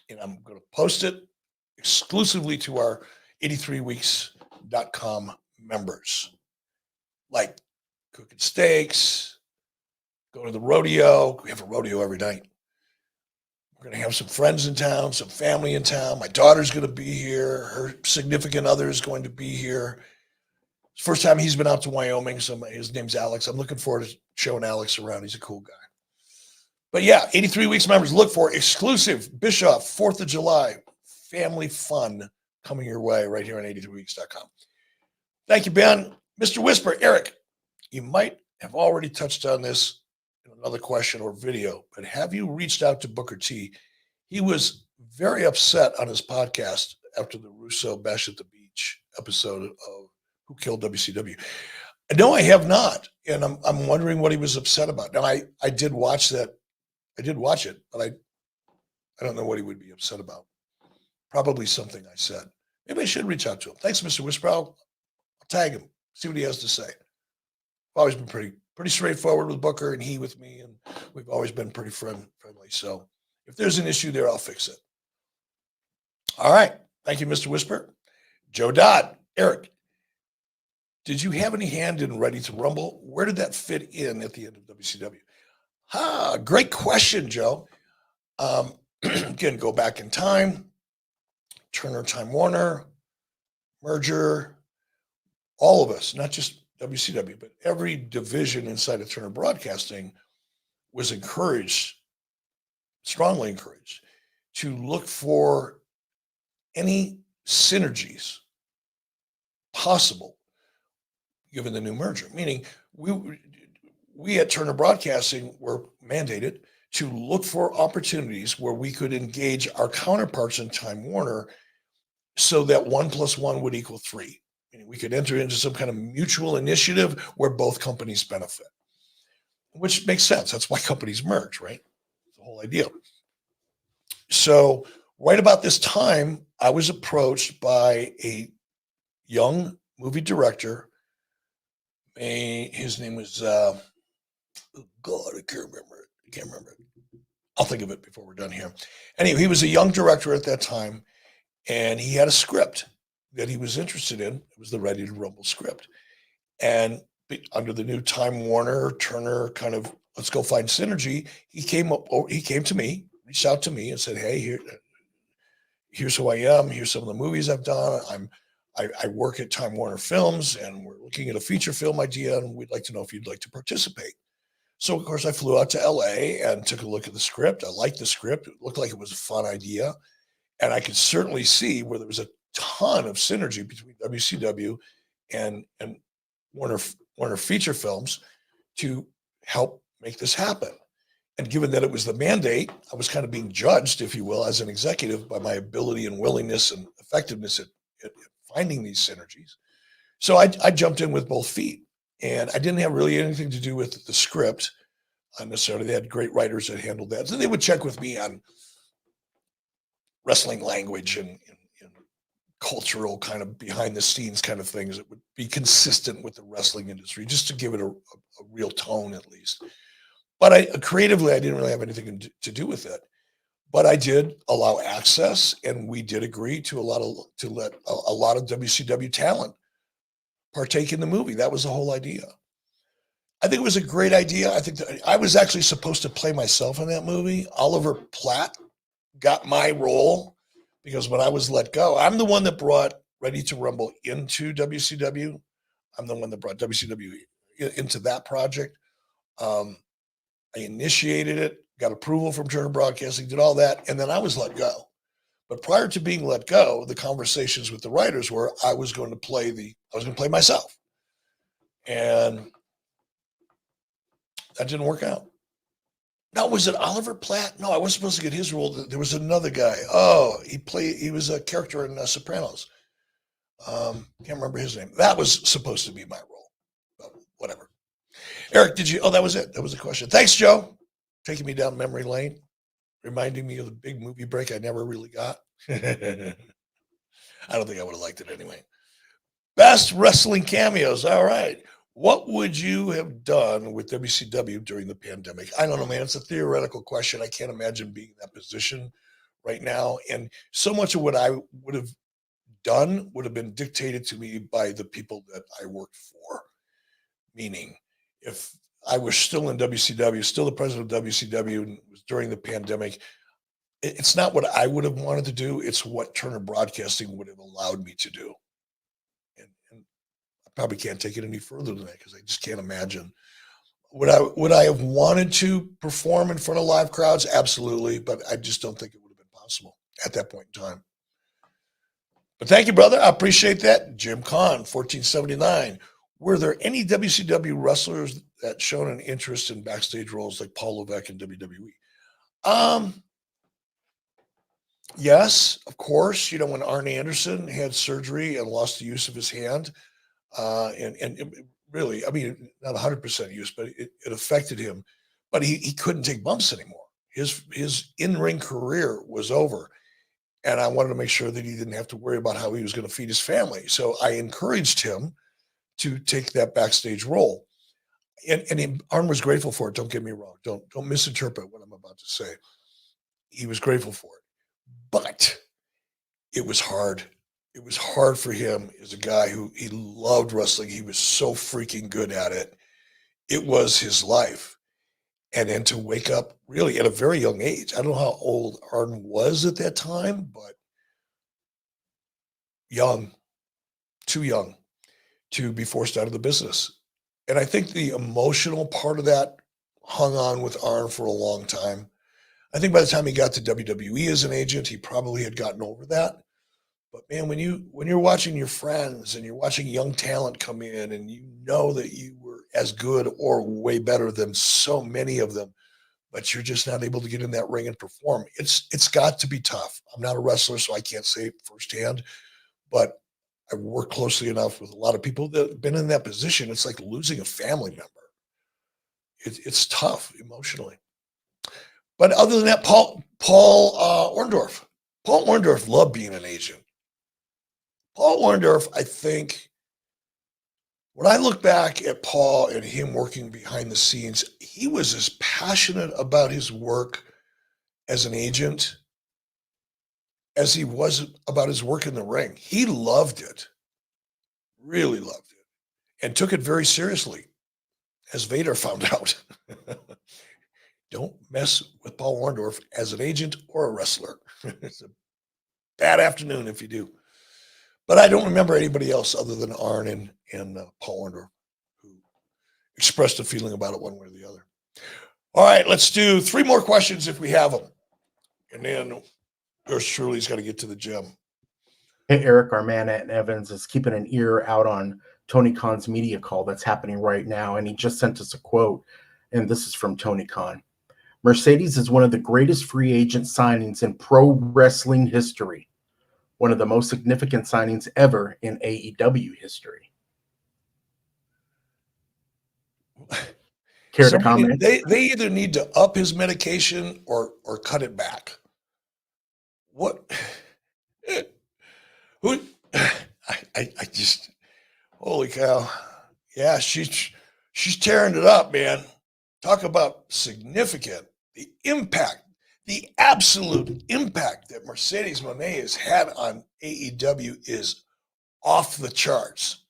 And I'm going to post it exclusively to our 83weeks.com members. Like cooking steaks, go to the rodeo. We have a rodeo every night. We're going to have some friends in town, some family in town. My daughter's going to be here. Her significant other is going to be here. First time he's been out to Wyoming. So his name's Alex. I'm looking forward to showing Alex around. He's a cool guy. But yeah, 83 Weeks members, look for exclusive Bischoff 4th of July family fun coming your way right here on 83weeks.com. Thank you, Ben. Mr. Whisper, Eric, you might have already touched on this in another question or video, but have you reached out to Booker T? He was very upset on his podcast after the Russo Bash at the Beach episode of Who Killed WCW. No, I have not, and I'm wondering what he was upset about. Now, I did watch that. I did watch it, but I don't know what he would be upset about. Probably something I said. Maybe I should reach out to him. Thanks, Mr. Whisper. I'll tag him, see what he has to say. I've always been pretty straightforward with Booker and he with me, and we've always been pretty friendly. So if there's an issue there, I'll fix it. All right. Thank you, Mr. Whisper. Joe Dodd, Eric, did you have any hand in Ready to Rumble? Where did that fit in at the end of WCW? Great question, Joe. Again, go back in time. Turner, Time Warner, merger, all of us, not just WCW, but every division inside of Turner Broadcasting was encouraged, strongly encouraged, to look for any synergies possible given the new merger. Meaning, we at Turner Broadcasting were mandated to look for opportunities where we could engage our counterparts in Time Warner so that 1 + 1 would equal 3. Meaning we could enter into some kind of mutual initiative where both companies benefit, which makes sense. That's why companies merge, right? The whole idea. So right about this time, I was approached by a young movie director. His name was, oh God, I can't remember it. I'll think of it before we're done here. Anyway, he was a young director at that time, and he had a script that he was interested in. It was the Ready to Rumble script. And under the new Time Warner, Turner kind of, let's go find synergy, he came to me, reached out to me and said, hey, here's who I am. Here's some of the movies I've done. I work at Time Warner Films, and we're looking at a feature film idea, and we'd like to know if you'd like to participate. So, of course, I flew out to LA and took a look at the script. I liked the script. It looked like it was a fun idea. And I could certainly see where there was a ton of synergy between WCW and Warner Feature Films to help make this happen. And given that it was the mandate, I was kind of being judged, if you will, as an executive by my ability and willingness and effectiveness at finding these synergies. So I jumped in with both feet. And I didn't have really anything to do with the script necessarily. They had great writers that handled that. So they would check with me on wrestling language and cultural kind of behind the scenes kind of things that would be consistent with the wrestling industry, just to give it a real tone at least. But creatively, I didn't really have anything to do with it. But I did allow access, and we did agree to let a lot of WCW talent partake in the movie. That was the whole idea. I think it was a great idea. I think that I was actually supposed to play myself in that movie. Oliver Platt got my role because when I was let go, I'm the one that brought Ready to Rumble into WCW. I'm the one that brought WCW into that project. I initiated it, got approval from Turner Broadcasting, did all that, and then I was let go. But prior to being let go, the conversations with the writers were I was going to play myself. And that didn't work out. Now, was it Oliver Platt? No, I wasn't supposed to get his role. There was another guy. Oh, he was a character in Sopranos. Can't remember his name. That was supposed to be my role. But whatever. Eric, that was it. That was the question. Thanks, Joe. Taking me down memory lane. Reminding me of the big movie break I never really got. I don't think I would have liked it anyway. Best wrestling cameos. All right. What would you have done with WCW during the pandemic? I don't know, man. It's a theoretical question. I can't imagine being in that position right now. And so much of what I would have done would have been dictated to me by the people that I worked for. Meaning, if I was still in WCW, still the president of WCW, and it was during the pandemic, it's not what I would have wanted to do. It's what Turner Broadcasting would have allowed me to do. And I probably can't take it any further than that because I just can't imagine. Would I have wanted to perform in front of live crowds? Absolutely. But I just don't think it would have been possible at that point in time. But thank you, brother. I appreciate that. Jim Kahn, 1479. Were there any WCW wrestlers that shown an interest in backstage roles like Paul Levesque in WWE? Yes, of course. You know, when Arn Anderson had surgery and lost the use of his hand, and it really, I mean, not 100% use, but it affected him. But he couldn't take bumps anymore. His in-ring career was over. And I wanted to make sure that he didn't have to worry about how he was going to feed his family. So I encouraged him to take that backstage role. And Arn was grateful for it. Don't get me wrong. Don't misinterpret what I'm about to say. He was grateful for it. But it was hard. It was hard for him as a guy who he loved wrestling. He was so freaking good at it. It was his life. And then to wake up really at a very young age. I don't know how old Arn was at that time, but young, too young to be forced out of the business. And I think the emotional part of that hung on with Arn for a long time. I think by the time he got to WWE as an agent, he probably had gotten over that. But man, when you're watching your friends and you're watching young talent come in and you know that you were as good or way better than so many of them, but you're just not able to get in that ring and perform, it's got to be tough. I'm not a wrestler, so I can't say it firsthand, but I've worked closely enough with a lot of people that have been in that position. It's like losing a family member. It's tough emotionally. But other than that, Paul Orndorff. Paul Orndorff loved being an agent. Paul Orndorff, I think, when I look back at Paul and him working behind the scenes, he was as passionate about his work as an agent as he was about his work in the ring. He loved it, really loved it, and took it very seriously, as Vader found out. Don't mess with Paul Orndorff as an agent or a wrestler. It's a bad afternoon if you do. But I don't remember anybody else other than Arn and Paul Orndorff who expressed a feeling about it one way or the other. All right, let's do 3 more questions if we have them. And then yours truly's got to get to the gym. Hey, Eric, our man at Evans is keeping an ear out on Tony Khan's media call that's happening right now. And he just sent us a quote. And this is from Tony Khan. Mercedes is one of the greatest free agent signings in pro wrestling history. One of the most significant signings ever in AEW history. Care to comment? They either need to up his medication or cut it back. What? Who? I just, holy cow. Yeah, she's tearing it up, man. Talk about significant. The impact, the absolute impact that Mercedes Moné has had on AEW is off the charts.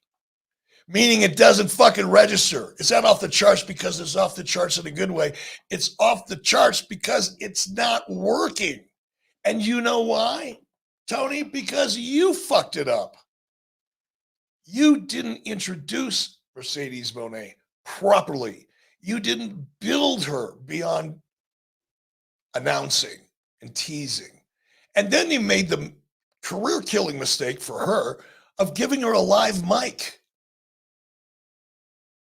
Meaning it doesn't fucking register. It's not off the charts because it's off the charts in a good way. It's off the charts because it's not working. And you know why, Tony? Because you fucked it up. You didn't introduce Mercedes Moné properly. You didn't build her beyond announcing and teasing. And then you made the career-killing mistake for her of giving her a live mic.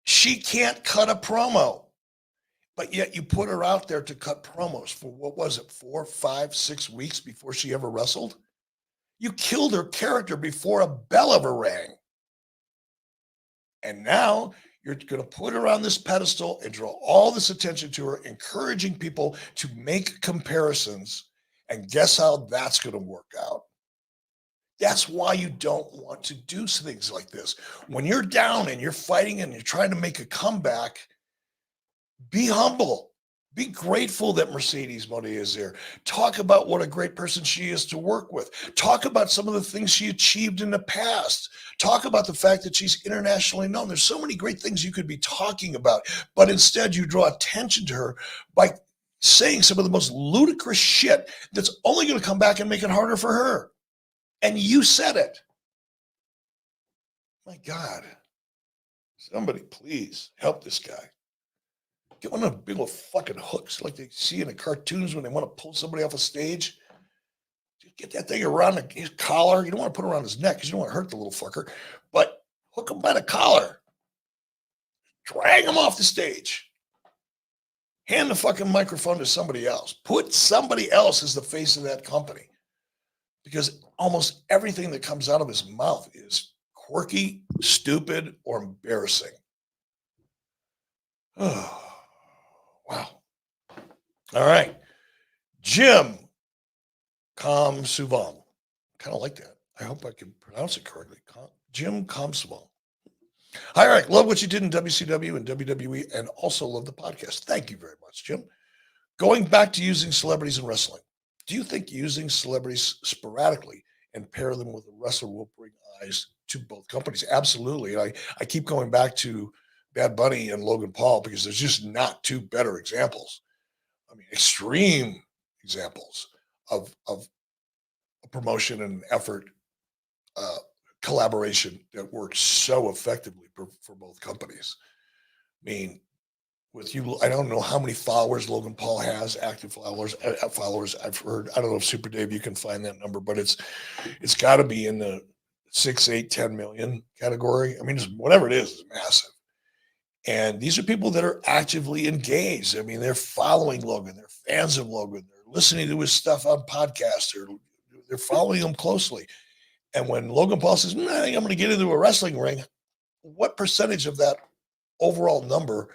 She can't cut a promo, but yet you put her out there to cut promos for, what was it, 4, 5, 6 weeks before she ever wrestled? You killed her character before a bell ever rang. And now you're going to put her on this pedestal and draw all this attention to her, encouraging people to make comparisons. And guess how that's going to work out? That's why you don't want to do things like this. When you're down and you're fighting and you're trying to make a comeback, be humble. Be grateful that Mercedes Moné is there. Talk about what a great person she is to work with. Talk about some of the things she achieved in the past. Talk about the fact that she's internationally known. There's so many great things you could be talking about, but instead you draw attention to her by saying some of the most ludicrous shit that's only going to come back and make it harder for her. And you said it. My God. Somebody please help this guy. Get one of the big old fucking hooks like they see in the cartoons when they want to pull somebody off a stage. Just get that thing around his collar. You don't want to put it around his neck because you don't want to hurt the little fucker. But hook him by the collar. Drag him off the stage. Hand the fucking microphone to somebody else. Put somebody else as the face of that company. Because almost everything that comes out of his mouth is quirky, stupid, or embarrassing. Oh, wow. All right. Jim Kamsuvong. Kind of like that. I hope I can pronounce it correctly. Jim Kamsuvong. Hi, Eric. Love what you did in WCW and WWE and also love the podcast. Thank you very much, Jim. Going back to using celebrities in wrestling. Do you think using celebrities sporadically and pair them with a wrestler will bring eyes to both companies? Absolutely. I keep going back to Bad Bunny and Logan Paul because there's just not 2 better examples. I mean, extreme examples of a promotion and effort, collaboration that works so effectively for both companies. I mean, with you. I don't know how many followers Logan Paul has, active followers I've heard. I don't know if Super Dave, you can find that number, but it's got to be in the 6, 8, 10 million category. I mean, just whatever it is massive. And these are people that are actively engaged. I mean, they're following Logan. They're fans of Logan. They're listening to his stuff on podcasts. They're following him closely. And when Logan Paul says, I think I'm going to get into a wrestling ring, what percentage of that overall number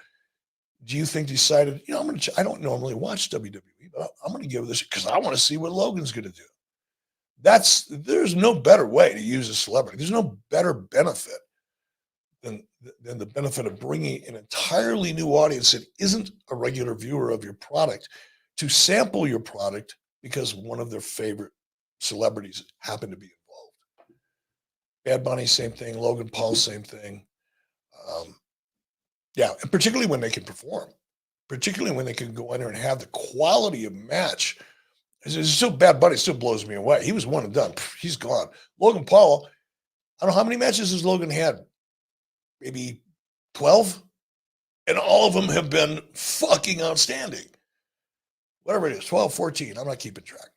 do you think decided, I don't normally watch WWE, but I'm going to give this because I want to see what Logan's going to do. There's no better way to use a celebrity. There's no better benefit than the benefit of bringing an entirely new audience that isn't a regular viewer of your product to sample your product because one of their favorite celebrities happened to be involved. Bad Bunny, same thing. Logan Paul, same thing. Yeah, and particularly when they can perform, particularly when they can go in there and have the quality of match. It's still Bad Bunny still blows me away. He was one and done. He's gone. Logan Paul, I don't know how many matches has Logan had. Maybe 12? And all of them have been fucking outstanding. Whatever it is, 12, 14. I'm not keeping track.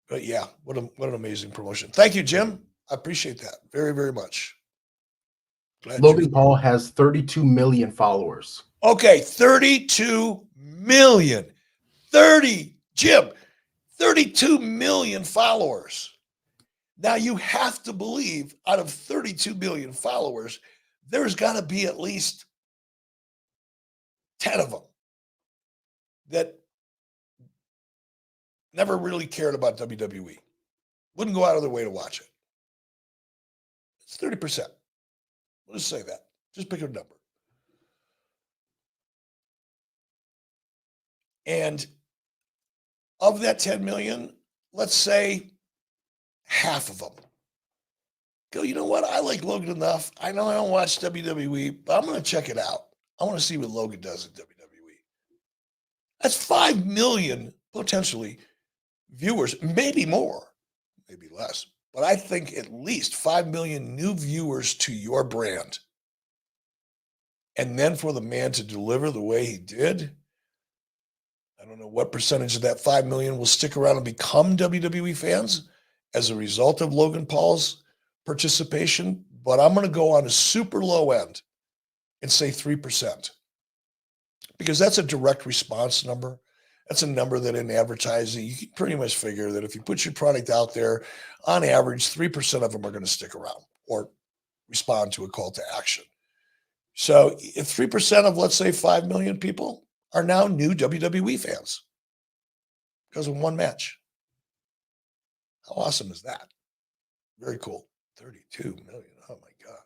But yeah, what an amazing promotion. Thank you, Jim. I appreciate that very, very much. Logan Paul has 32 million followers. Okay, 32 million. 32 million followers. Now you have to believe out of 32 million followers, there's got to be at least 10 of them that never really cared about WWE. Wouldn't go out of their way to watch it. It's 30%. Let's say that. Just pick a number. And of that 10 million, let's say half of them go, you know what? I like Logan enough. I know I don't watch WWE, but I'm going to check it out. I want to see what Logan does in WWE. That's 5 million potentially viewers, maybe more, maybe less. But I think at least 5 million new viewers to your brand. And then for the man to deliver the way he did, I don't know what percentage of that 5 million will stick around and become WWE fans as a result of Logan Paul's participation, but I'm going to go on a super low end and say 3%, because that's a direct response number. That's a number that in advertising, you can pretty much figure that if you put your product out there, on average, 3% of them are going to stick around or respond to a call to action. So if 3% of, let's say, 5 million people are now new WWE fans because of one match. How awesome is that? Very cool. 32 million. Oh my God.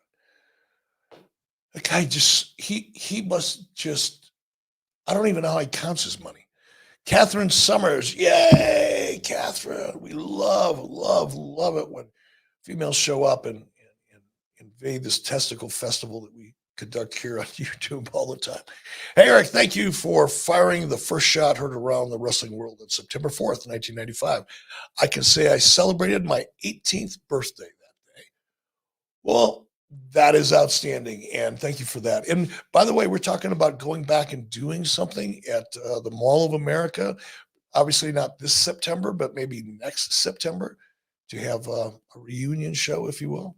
The guy he must just, I don't even know how he counts his money. Catherine Summers. Yay, Catherine. We love it when females show up and invade this testicle festival that we conduct here on YouTube all the time. Hey, Eric, thank you for firing the first shot heard around the wrestling world on September 4th, 1995. I can say I celebrated my 18th birthday that day. Well, that is outstanding, and thank you for that. And by the way, we're talking about going back and doing something at the Mall of America. Obviously not this September, but maybe next September, to have a reunion show, if you will,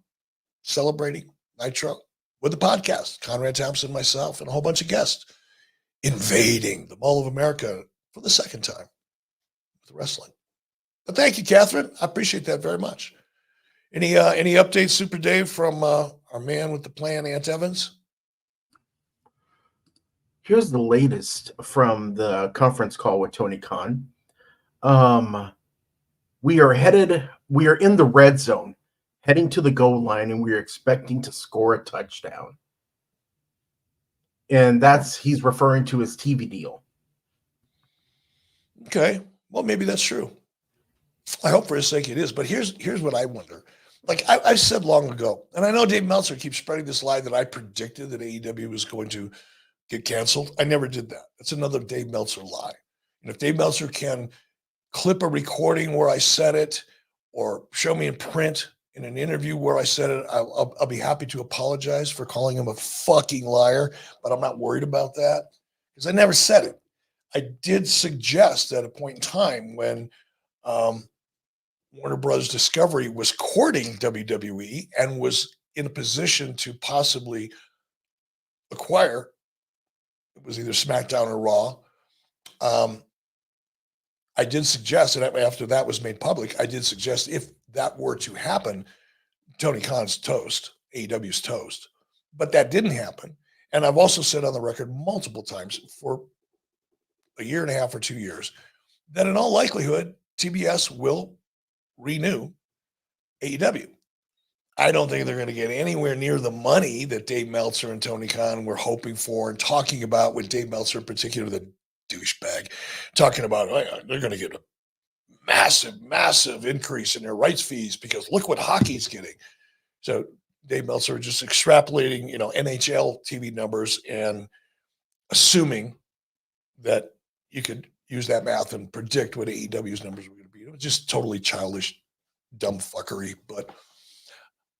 celebrating Nitro with the podcast. Conrad Thompson, myself, and a whole bunch of guests invading the Mall of America for the second time with wrestling. But thank you, Catherine. I appreciate that very much. Any updates, Super Dave, from our man with the plan, Ant Evans? Here's the latest from the conference call with Tony Khan. We are in the red zone, heading to the goal line, and we are expecting to score a touchdown. And he's referring to his TV deal. Okay. Well, maybe that's true. I hope for his sake it is. But here's what I wonder. Like I said long ago, and I know Dave Meltzer keeps spreading this lie that I predicted that AEW was going to get canceled. I never did that. That's another Dave Meltzer lie. And if Dave Meltzer can clip a recording where I said it, or show me in print in an interview where I said it, I'll be happy to apologize for calling him a fucking liar, but I'm not worried about that. because I never said it. I did suggest at a point in time when Warner Bros. Discovery was courting WWE and was in a position to possibly acquire, it was either SmackDown or Raw. I did suggest, and after that was made public, I did suggest if that were to happen, Tony Khan's toast, AEW's toast. But that didn't happen. And I've also said on the record multiple times for a year and a half or 2 years that in all likelihood, TBS will renew AEW. I don't think they're going to get anywhere near the money that Dave Meltzer and Tony Khan were hoping for and talking about, with Dave Meltzer in particular, the douchebag, talking about they're going to get a massive increase in their rights fees because look what hockey's getting. So Dave Meltzer just extrapolating, NHL TV numbers and assuming that you could use that math and predict what AEW's numbers were going to be. It was just totally childish, dumb fuckery. But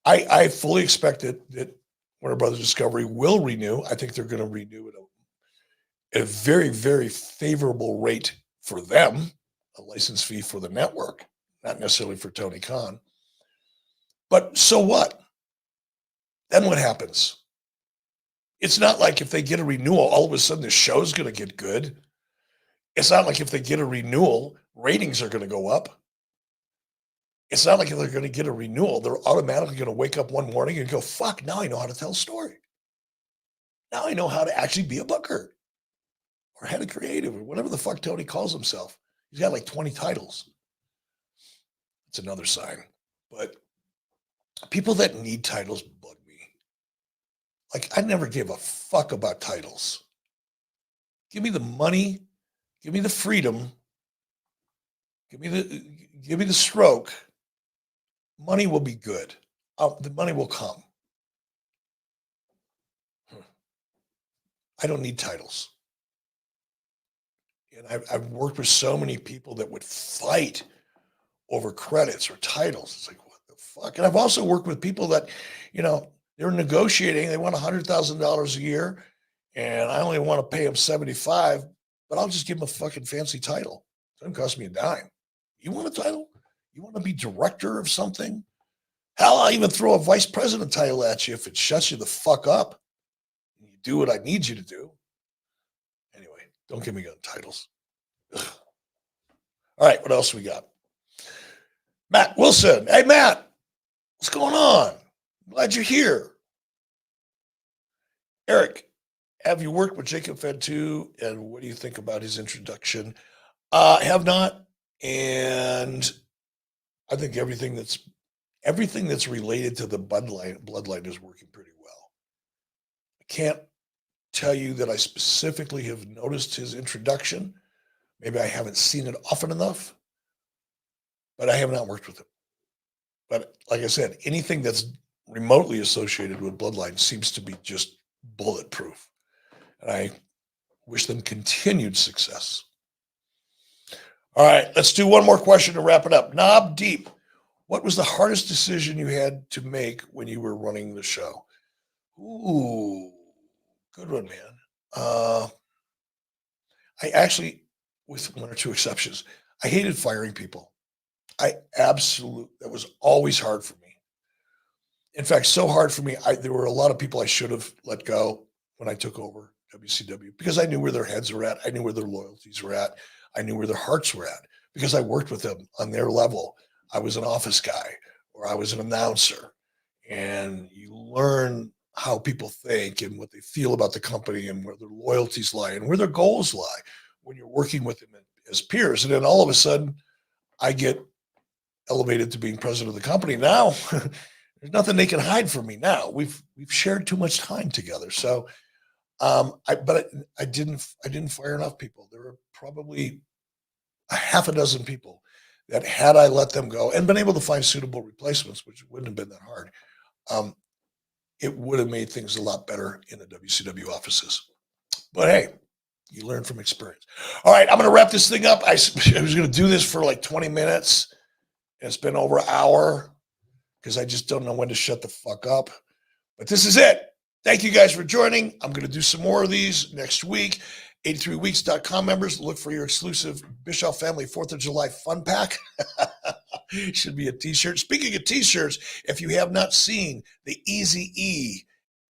I fully expect that Warner Brothers Discovery will renew. I think they're going to renew at a very, very favorable rate for them, a license fee for the network, not necessarily for Tony Khan. But so what? Then what happens? It's not like if they get a renewal, all of a sudden the show's going to get good. It's not like if they get a renewal, ratings are going to go up. It's not like if they're going to get a renewal, they're automatically going to wake up one morning and go, fuck, now I know how to tell a story. Now I know how to actually be a booker or head of creative or whatever the fuck Tony calls himself. He's got like 20 titles. It's another sign. But people that need titles bug me. Like, I never gave a fuck about titles. Give me the money. Give me the freedom. Give me the stroke. Money will be good. The money will come. I don't need titles. And I've worked with so many people that would fight over credits or titles. It's like, what the fuck? And I've also worked with people that, they're negotiating. They want $100,000 a year, and I only want to pay them $75,000, but I'll just give them a fucking fancy title. It doesn't cost me a dime. You want a title? You want to be director of something? Hell, I'll even throw a vice president title at you if it shuts you the fuck up. And you do what I need you to do. Anyway, don't give me gun titles. Ugh. All right, what else we got? Matt Wilson. Hey, Matt, what's going on? Glad you're here. Eric, have you worked with Jacob Fed2, and what do you think about his introduction? Have not, and I think everything that's related to the bloodline is working pretty well. I can't tell you that I specifically have noticed his introduction. Maybe I haven't seen it often enough, but I have not worked with him. But like I said, anything that's remotely associated with bloodline seems to be just bulletproof. And I wish them continued success. All right, let's do one more question to wrap it up. Knob Deep, what was the hardest decision you had to make when you were running the show? Ooh, good one, man. I actually, with one or two exceptions, I hated firing people. That was always hard for me. In fact, so hard for me, there were a lot of people I should have let go when I took over WCW because I knew where their heads were at. I knew where their loyalties were at. I knew where their hearts were at because I worked with them on their level. I was an office guy or I was an announcer, and you learn how people think and what they feel about the company and where their loyalties lie and where their goals lie when you're working with them as peers. And then all of a sudden I get elevated to being president of the company. Now there's nothing they can hide from me now. We've shared too much time together. So I didn't fire enough people. There were probably a half a dozen people that had I let them go and been able to find suitable replacements, which wouldn't have been that hard, it would have made things a lot better in the WCW offices. But hey, you learn from experience. All right, I'm going to wrap this thing up. I was going to do this for like 20 minutes. And it's been over an hour because I just don't know when to shut the fuck up. But this is it. Thank you guys for joining. I'm going to do some more of these next week. 83weeks.com members, look for your exclusive Bischoff Family 4th of July fun pack. Should be a t-shirt. Speaking of t-shirts, if you have not seen the Easy E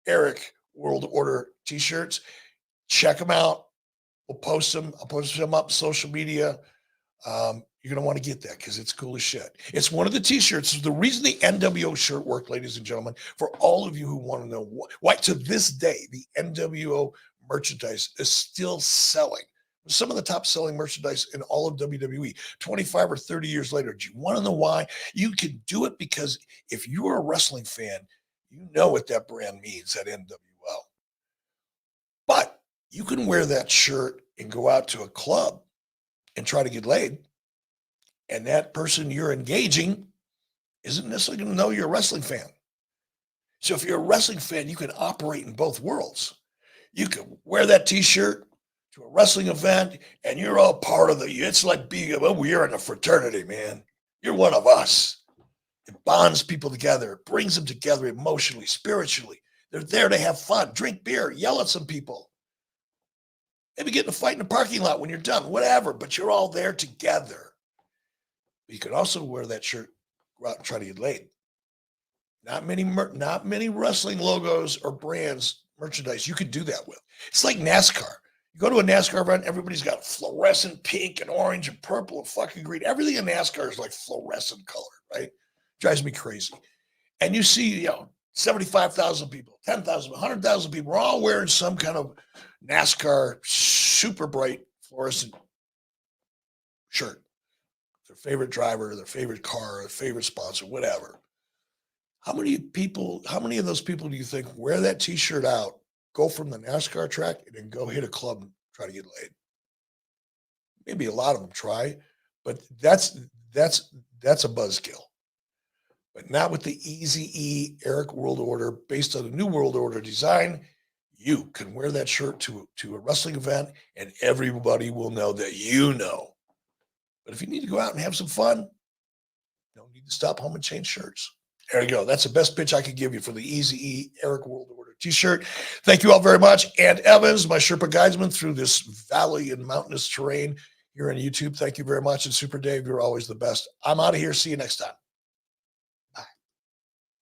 Eric World Order t-shirts, check them out. We'll post them. I'll post them up social media. You're going to want to get that because it's cool as shit. It's one of the t-shirts. The reason the NWO shirt worked, ladies and gentlemen, for all of you who want to know why to this day, the NWO merchandise is still selling. Some of the top selling merchandise in all of WWE 25 or 30 years later. Do you want to know why? You can do it because if you're a wrestling fan, you know what that brand means, that NWO. But you can wear that shirt and go out to a club and try to get laid. And that person you're engaging isn't necessarily going to know you're a wrestling fan. So if you're a wrestling fan, you can operate in both worlds. You can wear that t-shirt to a wrestling event and you're all part of it's like being, you're in a fraternity, man. You're one of us. It bonds people together. It brings them together emotionally, spiritually. They're there to have fun, drink beer, yell at some people. Maybe get in a fight in the parking lot when you're done, whatever, but you're all there together. You can also wear that shirt, go out and try to get laid. Not many wrestling logos or brands, merchandise you could do that with. It's like NASCAR. You go to a NASCAR event, everybody's got fluorescent pink and orange and purple and fucking green. Everything in NASCAR is like fluorescent color, right? Drives me crazy. And you see, 75,000 people, 10,000, 100,000 people are all wearing some kind of NASCAR super bright fluorescent shirt. Their favorite driver, their favorite car, their favorite sponsor, whatever. How many of those people do you think wear that t-shirt out, go from the NASCAR track and then go hit a club and try to get laid? Maybe a lot of them try, but that's a buzzkill. But not with the Easy E Eric World Order based on the New World Order design. You can wear that shirt to a wrestling event and everybody will know that you know. But if you need to go out and have some fun, you don't need to stop home and change shirts. There you go. That's the best pitch I could give you for the Easy E Eric World Order t-shirt. Thank you all very much. And Evans, my Sherpa guidesman through this valley and mountainous terrain here on YouTube. Thank you very much. And Super Dave, you're always the best. I'm out of here. See you next time.